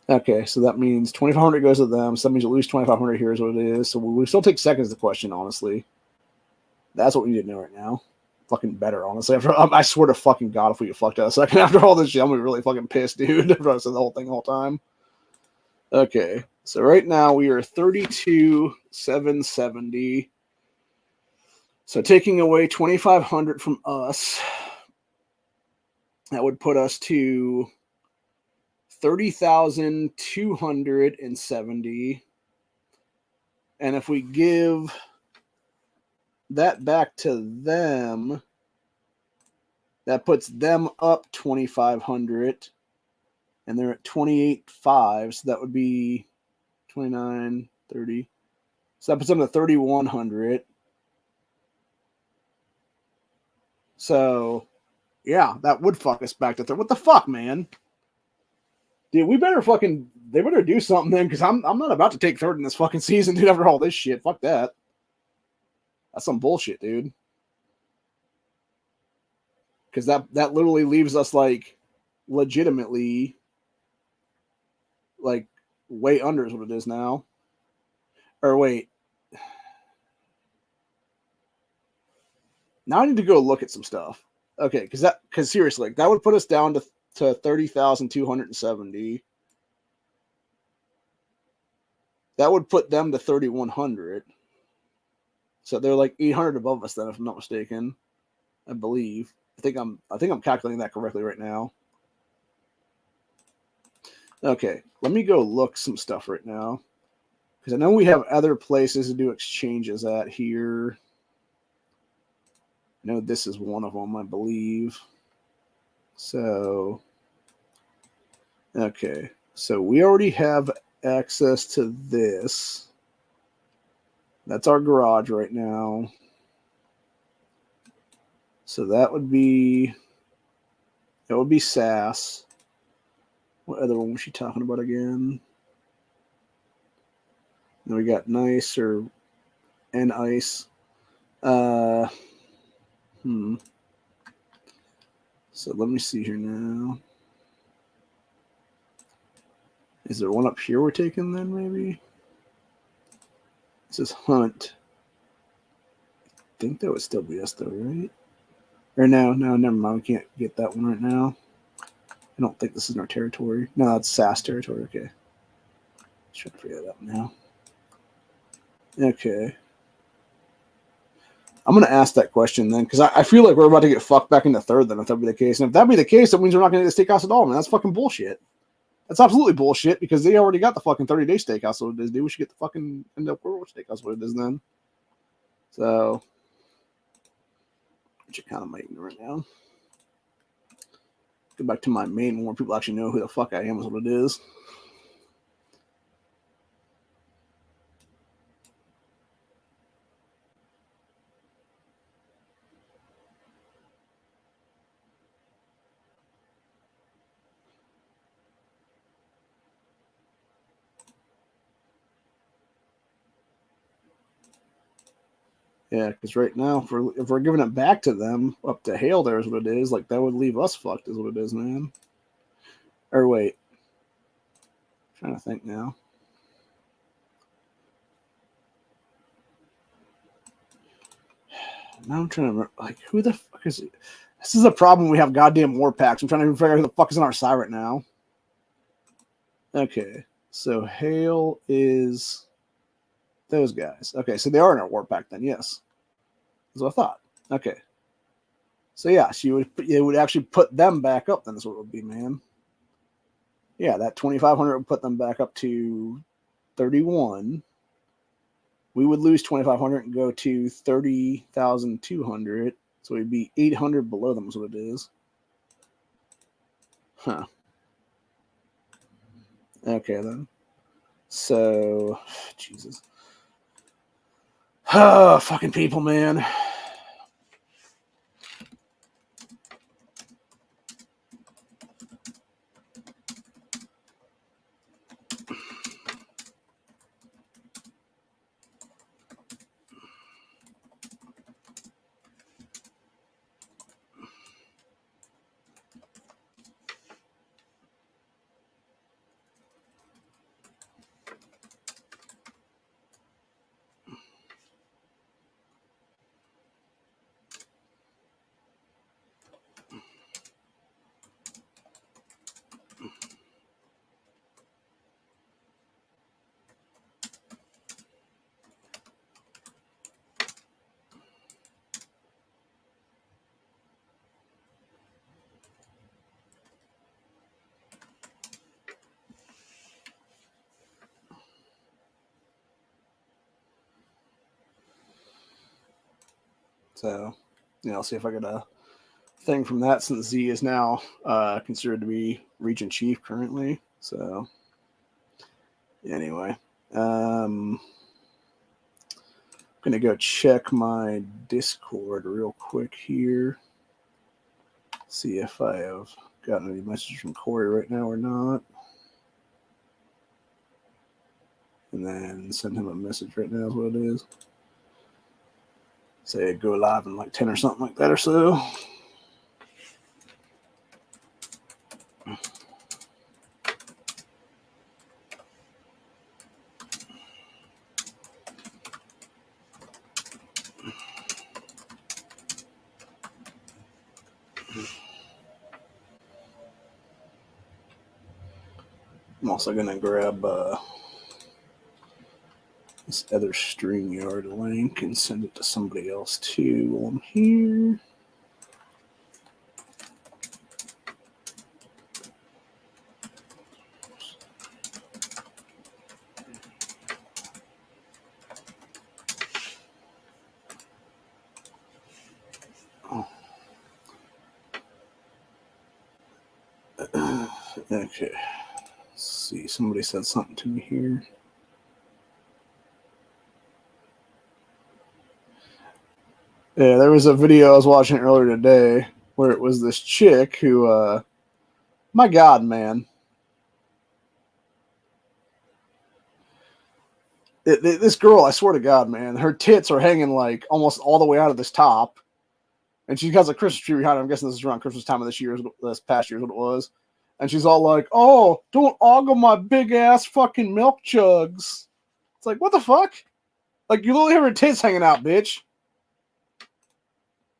Okay, so that means 2,500 goes to them. So that means at least 2,500 here is what it is. So we still take seconds to question, honestly. That's what we need to know right now. Fucking better, honestly. I swear to fucking God, if we get fucked out a second after all this shit, I'm gonna be really fucking pissed, dude. After I said the whole thing the whole time. Okay, so right now we are 32,770. So taking away 2,500 from us, that would put us to 30,270. And if we give that back to them, that puts them up 2,500. And they're at 28.5. So that would be 29, 30. So that puts them to 3,100. So, yeah, that would fuck us back to third. What the fuck, man? Dude, they better do something then, because I'm not about to take third in this fucking season, dude, after all this shit. Fuck that. That's some bullshit, dude. Because that literally leaves us, like, legitimately, like, way under is what it is now. Or wait. Now I need to go look at some stuff. Okay, because seriously, that would put us down to 30,270. That would put them to 3,100. So they're like 800 above us then, if I'm not mistaken. I believe. I think I'm calculating that correctly right now. Okay, let me go look some stuff right now. Because I know we have other places to do exchanges at here. I know this is one of them, I believe. So, okay. So we already have access to this. That's our garage right now. So that would be SAS. What other one was she talking about again? Then we got Nice and Ice. So let me see here now. Is there one up here we're taking then, maybe? This is Hunt. I think that would still be us though, right? Or no, never mind. We can't get that one right now. I don't think this is in our territory. No, it's SAS territory. Okay. Just trying to figure that out now. Okay. I'm going to ask that question then, because I feel like we're about to get fucked back into third then, if that be the case. And if that be the case, that means we're not going to get the steakhouse at all, man. That's fucking bullshit. That's absolutely bullshit, because they already got the fucking 30-day steakhouse, what it is, dude. We should get the fucking end up steakhouse, what it is then. So, Which account am I ignoring now? Go back to my main one where people actually know who the fuck I am is what it is. Yeah, because right now, if we're giving it back to them, up to Hale, there's what it is. Like, that would leave us fucked, is what it is, man. Or wait. I'm trying to think now. Now I'm trying to remember, like, who the fuck is it? This is a problem we have goddamn war packs. I'm trying to figure out who the fuck is on our side right now. Okay, so Hale is those guys. Okay, so they are in our war pack then, yes. That's what I thought. Okay. So yeah, it would actually put them back up then is what it would be, man. Yeah, that 2,500 would put them back up to 31. We would lose 2,500 and go to 30,200. So we'd be 800 below them is what it is. Huh. Okay, then. So, Jesus. Oh, fucking people, man. So, I'll see if I get a thing from that since Z is now considered to be region chief currently. So, anyway, I'm going to go check my Discord real quick here. See if I have gotten any messages from Corey right now or not. And then send him a message right now is what it is. Say go live in like 10 or something like that or so. I'm also going to grab this other StreamYard link and send it to somebody else too while I'm here. Okay. Let's see. Somebody said something to me here. Yeah, there was a video I was watching earlier today where it was this chick who, my God, man. This girl, I swear to God, man, her tits are hanging like almost all the way out of this top. And she has a Christmas tree behind her. I'm guessing this is around Christmas time of this past year is what it was. And she's all like, oh, don't ogle my big ass fucking milk chugs. It's like, what the fuck? Like, you literally have your tits hanging out, bitch.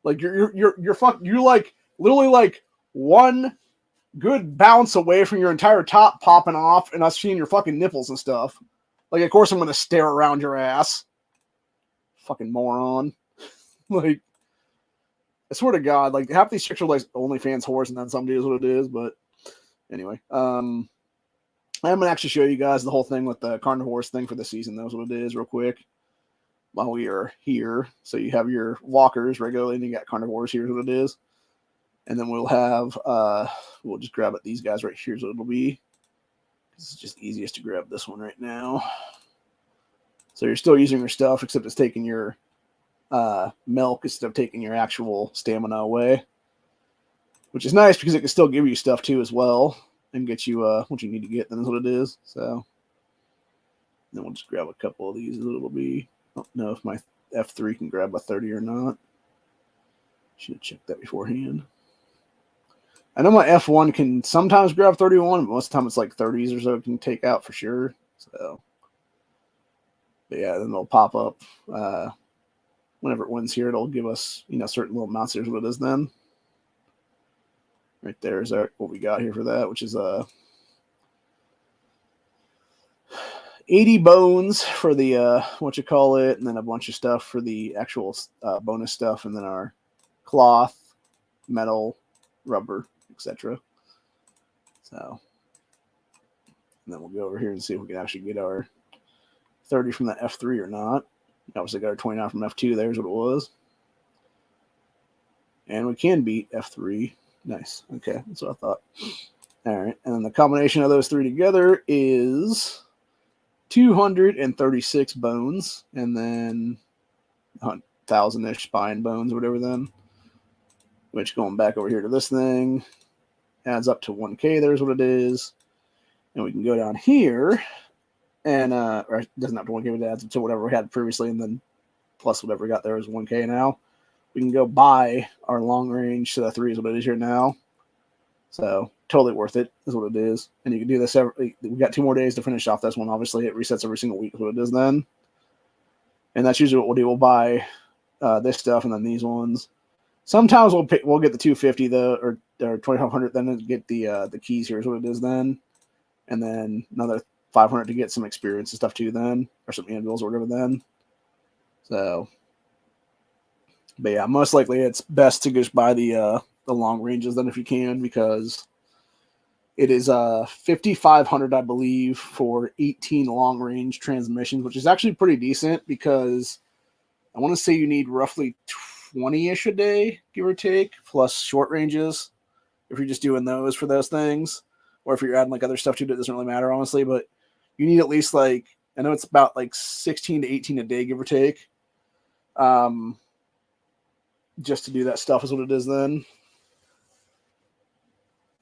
Like, you're like, literally like one good bounce away from your entire top popping off and us seeing your fucking nipples and stuff. Like, of course I'm going to stare around your ass. Fucking moron. Like, I swear to God, like, half these chicks are like OnlyFans whores and then somebody is what it is, but anyway. I'm going to actually show you guys the whole thing with the carnivores thing for the season. That's what it is real quick. while we are here. So you have your walkers regularly, and you got carnivores. Here's what it is. And then we'll have, we'll just grab it. These guys right here is what it'll be. It's just easiest to grab this one right now. So you're still using your stuff, except it's taking your milk instead of taking your actual stamina away. Which is nice because it can still give you stuff too as well. And get you what you need to get. Then is what it is. So then we'll just grab a couple of these. It'll be, I don't know if my F3 can grab a 30 or not. Should have checked that beforehand. I know my F1 can sometimes grab 31, but most of the time it's like 30s or so it can take out for sure. So, but yeah, then they'll pop up whenever it wins here. It'll give us, certain little amounts. Here's what it is then. Right there is what we got here for that, which is 80 bones for the and then a bunch of stuff for the actual bonus stuff, and then our cloth, metal, rubber, etc. So, and then we'll go over here and see if we can actually get our 30 from that F3 or not. Obviously got our 29 from F2. There's what it was. And we can beat F3. Nice. Okay, that's what I thought. All right, and then the combination of those three together is 236 bones, and then 1,000-ish spine bones or whatever then. Which, going back over here to this thing, adds up to 1K. There's what it is. And we can go down here, and or it doesn't have to 1K, but it adds up to whatever we had previously, and then plus whatever we got there is 1K now. We can go buy our long range to the 3 is what it is here now. So totally worth it is what it is. And you can do this we got 2 more days to finish off this one. Obviously, it resets every single week is what it is then. And that's usually what we'll do. We'll buy this stuff and then these ones. Sometimes we'll get the 250 though, or 2,500 then to get the keys here is what it is then. And then another 500 to get some experience and stuff too then, or some anvils or whatever then. So, but yeah, most likely it's best to just buy the long ranges then if you can, because it is 5,500 I believe for 18 long range transmissions, which is actually pretty decent because I want to say you need roughly 20-ish a day, give or take, plus short ranges if you're just doing those for those things, or if you're adding like other stuff to it, it doesn't really matter honestly, but you need at least I know it's about like 16 to 18 a day, give or take, just to do that stuff is what it is then,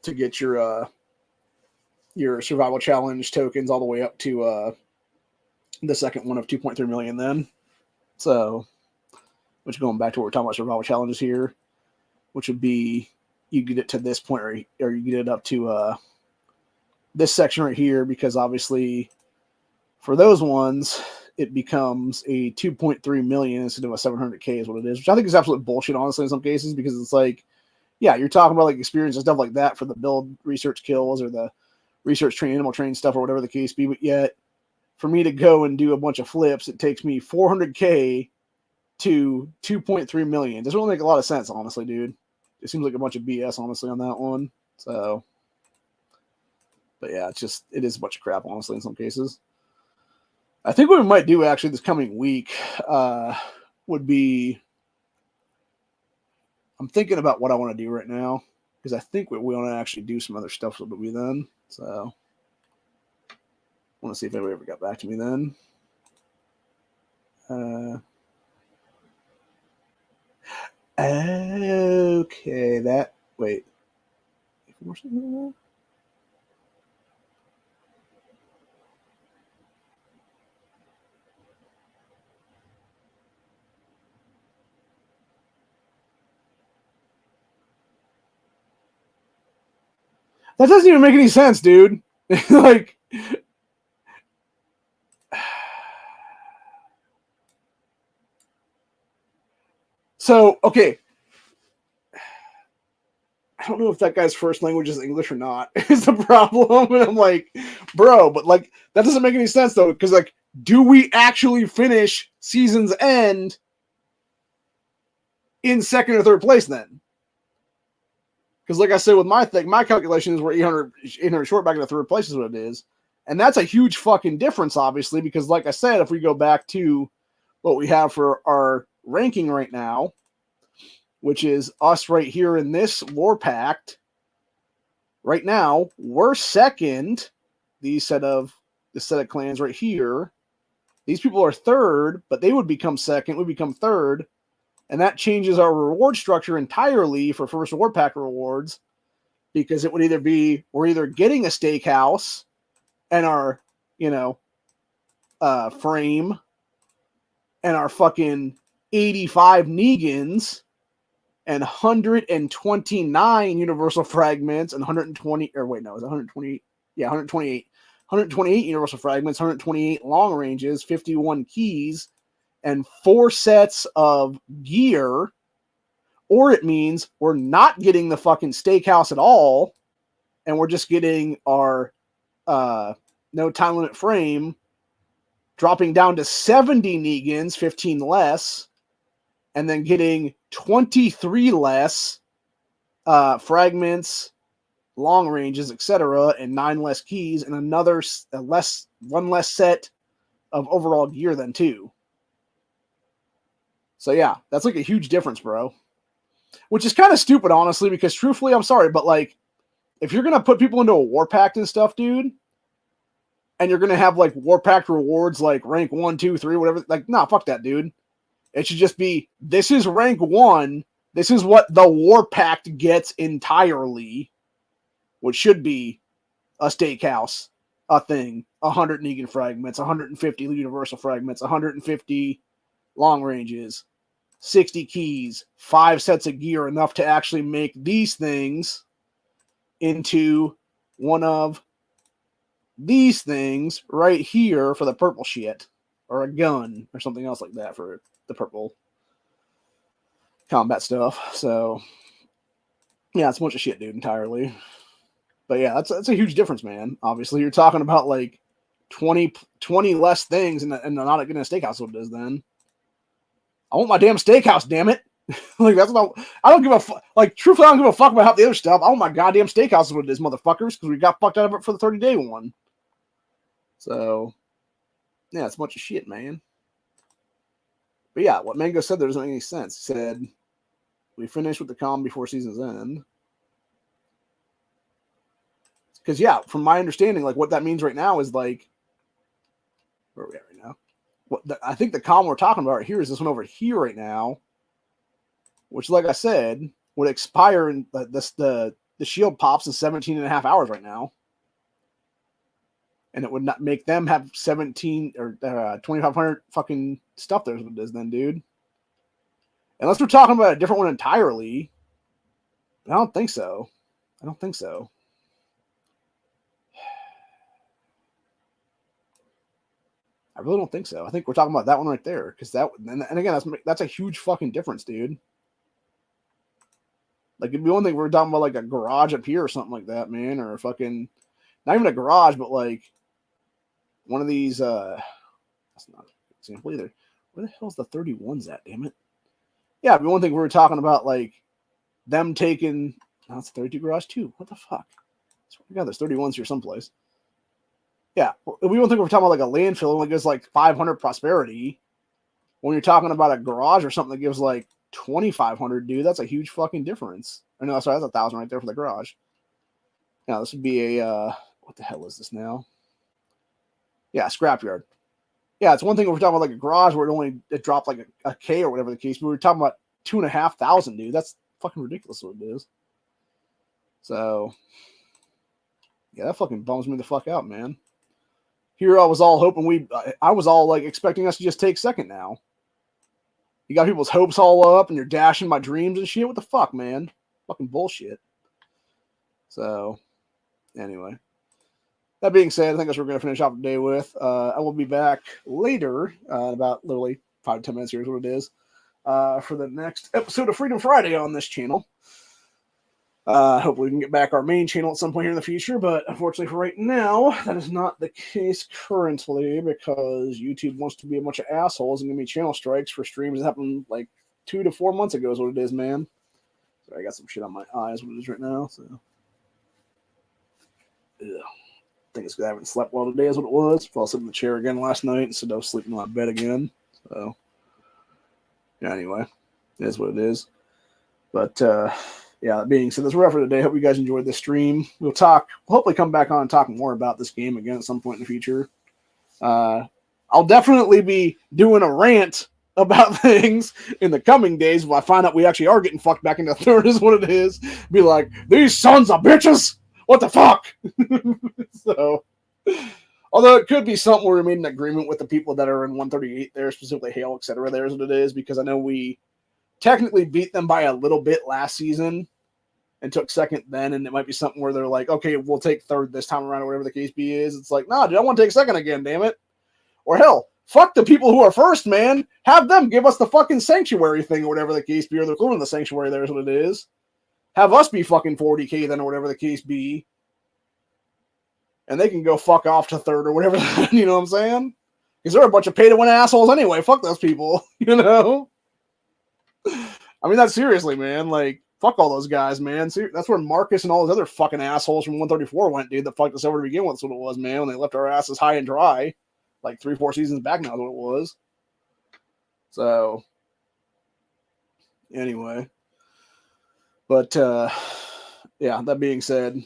to get your survival challenge tokens all the way up to the second one of 2.3 million then. So, which going back to what we're talking about survival challenges here, which would be you get it to this point or you get it up to this section right here, because obviously for those ones it becomes a 2.3 million instead of a 700K is what it is, which I think is absolute bullshit honestly in some cases, because it's like, yeah, you're talking about like experience and stuff like that for the build research kills or the research train animal train stuff or whatever the case be, but yet for me to go and do a bunch of flips, it takes me 400K to 2.3 million. Doesn't really make a lot of sense, honestly, dude. It seems like a bunch of BS, honestly, on that one. So, but yeah, it is a bunch of crap, honestly, in some cases. I think what we might do actually this coming week would be, I'm thinking about what I want to do right now, because I think we want to actually do some other stuff with me then. So, I want to see if anybody ever got back to me then. Okay, wait. That doesn't even make any sense, dude. Like, so, okay. I don't know if that guy's first language is English or not, is the problem. And I'm like, bro, but like, that doesn't make any sense though, because like, do we actually finish season's end in second or third place then? Because like I said, with my calculation is we're 800 short back in the third place is what it is. And that's a huge fucking difference, obviously, because like I said, if we go back to what we have for our ranking right now, which is us right here in this War Pact. Right now, we're second. This set of clans right here. These people are third, but they would become second. We become third. And that changes our reward structure entirely for first War Pact rewards, because it would either be we're either getting a steakhouse and our, frame and our fucking 85 Negans and 129 universal fragments and 120, or wait, no, it's 120, yeah, 128. 128 universal fragments, 128 long ranges, 51 keys, and 4 sets of gear, or it means we're not getting the fucking steakhouse at all, and we're just getting our no time limit frame, dropping down to 70 Negans, 15 less, and then getting 23 less fragments, long ranges, etc., and 9 less keys, and one less set of overall gear then too. So yeah, that's like a huge difference, bro. Which is kind of stupid, honestly, because truthfully, I'm sorry, but like, if you're gonna put people into a War Pact and stuff, dude, and you're gonna have like War Pact rewards like rank 1, 2, 3, whatever, like, nah, fuck that, dude. It should just be, this is rank 1. This is what the War Pact gets entirely, which should be a steakhouse, a thing, 100 Negan fragments, 150 universal fragments, 150 long ranges, 60 keys, 5 sets of gear, enough to actually make these things into one of these things right here for the purple shit, or a gun or something else like that for the purple combat stuff. So yeah, it's a bunch of shit, dude, entirely. But yeah, that's a huge difference, man. Obviously, you're talking about like 20 less things and not getting a steakhouse. What it is then? I want my damn steakhouse, damn it! Like, that's not. I don't give a fuck. Like, truthfully, I don't give a fuck about half the other stuff. I want my goddamn steakhouse. Is what it is, motherfuckers, because we got fucked out of it for the 30-day one. So yeah, it's a bunch of shit, man. But yeah, what Mango said there doesn't make any sense. He said we finished with the calm before season's end. Because yeah, from my understanding, like what that means right now is like, where are we at right now? I think the calm we're talking about right here is this one over here right now, which, like I said, would expire in the shield pops in 17.5 hours right now, and it would not make them have 17 or 2,500 fucking stuff. There's what it is then, dude. Unless we're talking about a different one entirely, but I don't think so. I don't think so. I really don't think so. I think we're talking about that one right there, because that, and again, that's a huge fucking difference, dude. Like, it'd be one thing if we were talking about like a garage up here or something like that, man, or a fucking, not even a garage, but like one of these. That's not an example either. Where the hell's the 31s at? Damn it. Yeah, it'd be one thing if we were talking about like them taking. Oh, it's 32 garage too. What the fuck? I swear to God, there's 31s here someplace. Yeah, we don't think we're talking about like a landfill only gives like 500 prosperity. When you're talking about a garage or something that gives like 2,500, dude, that's a huge fucking difference. I know, sorry, that's 1,000 right there for the garage. Now this would be a what the hell is this now? Yeah, scrapyard. Yeah, it's one thing if we're talking about like a garage where it dropped like a K or whatever the case, but we're talking about 2,500, dude. That's fucking ridiculous what it is. So yeah, that fucking bums me the fuck out, man. Here I was all hoping I was all like expecting us to just take second now. You got people's hopes all up and you're dashing my dreams and shit. What the fuck, man? Fucking bullshit. So, anyway. That being said, I think that's what we're going to finish off the day with. I will be back later, about literally 5 to 10 minutes here is what it is, for the next episode of Freedom Friday on this channel. Hopefully we can get back our main channel at some point here in the future, but unfortunately for right now, that is not the case currently because YouTube wants to be a bunch of assholes and give me channel strikes for streams that happened like 2 to 4 months ago is what it is, man. So I got some shit on my eyes, what it is right now, so. Ugh. I think it's because I haven't slept well today is what it was. Fell asleep in the chair again last night instead of sleeping on my bed again, so. Anyway, it is what it is. But yeah, that being said, that's wrap for today. Hope you guys enjoyed this stream. We'll hopefully come back on and talk more about this game again at some point in the future. I'll definitely be doing a rant about things in the coming days if I find out we actually are getting fucked back into third is what it is. Be like, these sons of bitches! What the fuck? So, although it could be something where we made an agreement with the people that are in 138 there, specifically Hale, etc. There's what it is, because I know we technically beat them by a little bit last season and took second then, and it might be something where they're like, okay, we'll take third this time around, or whatever the case be is. It's like, nah, dude, I want to take second again, damn it. Or hell, fuck the people who are first, man. Have them give us the fucking sanctuary thing, or whatever the case be, or they're including the sanctuary there is what it is. Have us be fucking 40K then, or whatever the case be. And they can go fuck off to third or whatever, you know what I'm saying? Because they're a bunch of pay-to-win assholes anyway. Fuck those people, you know? I mean, that's seriously, man. Like, fuck all those guys, man. See, that's where Marcus and all those other fucking assholes from 134 went, dude. That fucked us over to begin with. That's what it was, man. When they left our asses high and dry, like 3-4 seasons back now is what it was. So, anyway. But, yeah, that being said,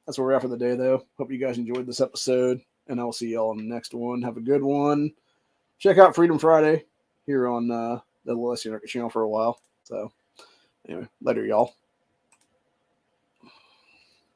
that's where we're at for the day, though. Hope you guys enjoyed this episode, and I'll see y'all in the next one. Have a good one. Check out Freedom Friday here on the LSC channel for a while. So, anyway, later, y'all.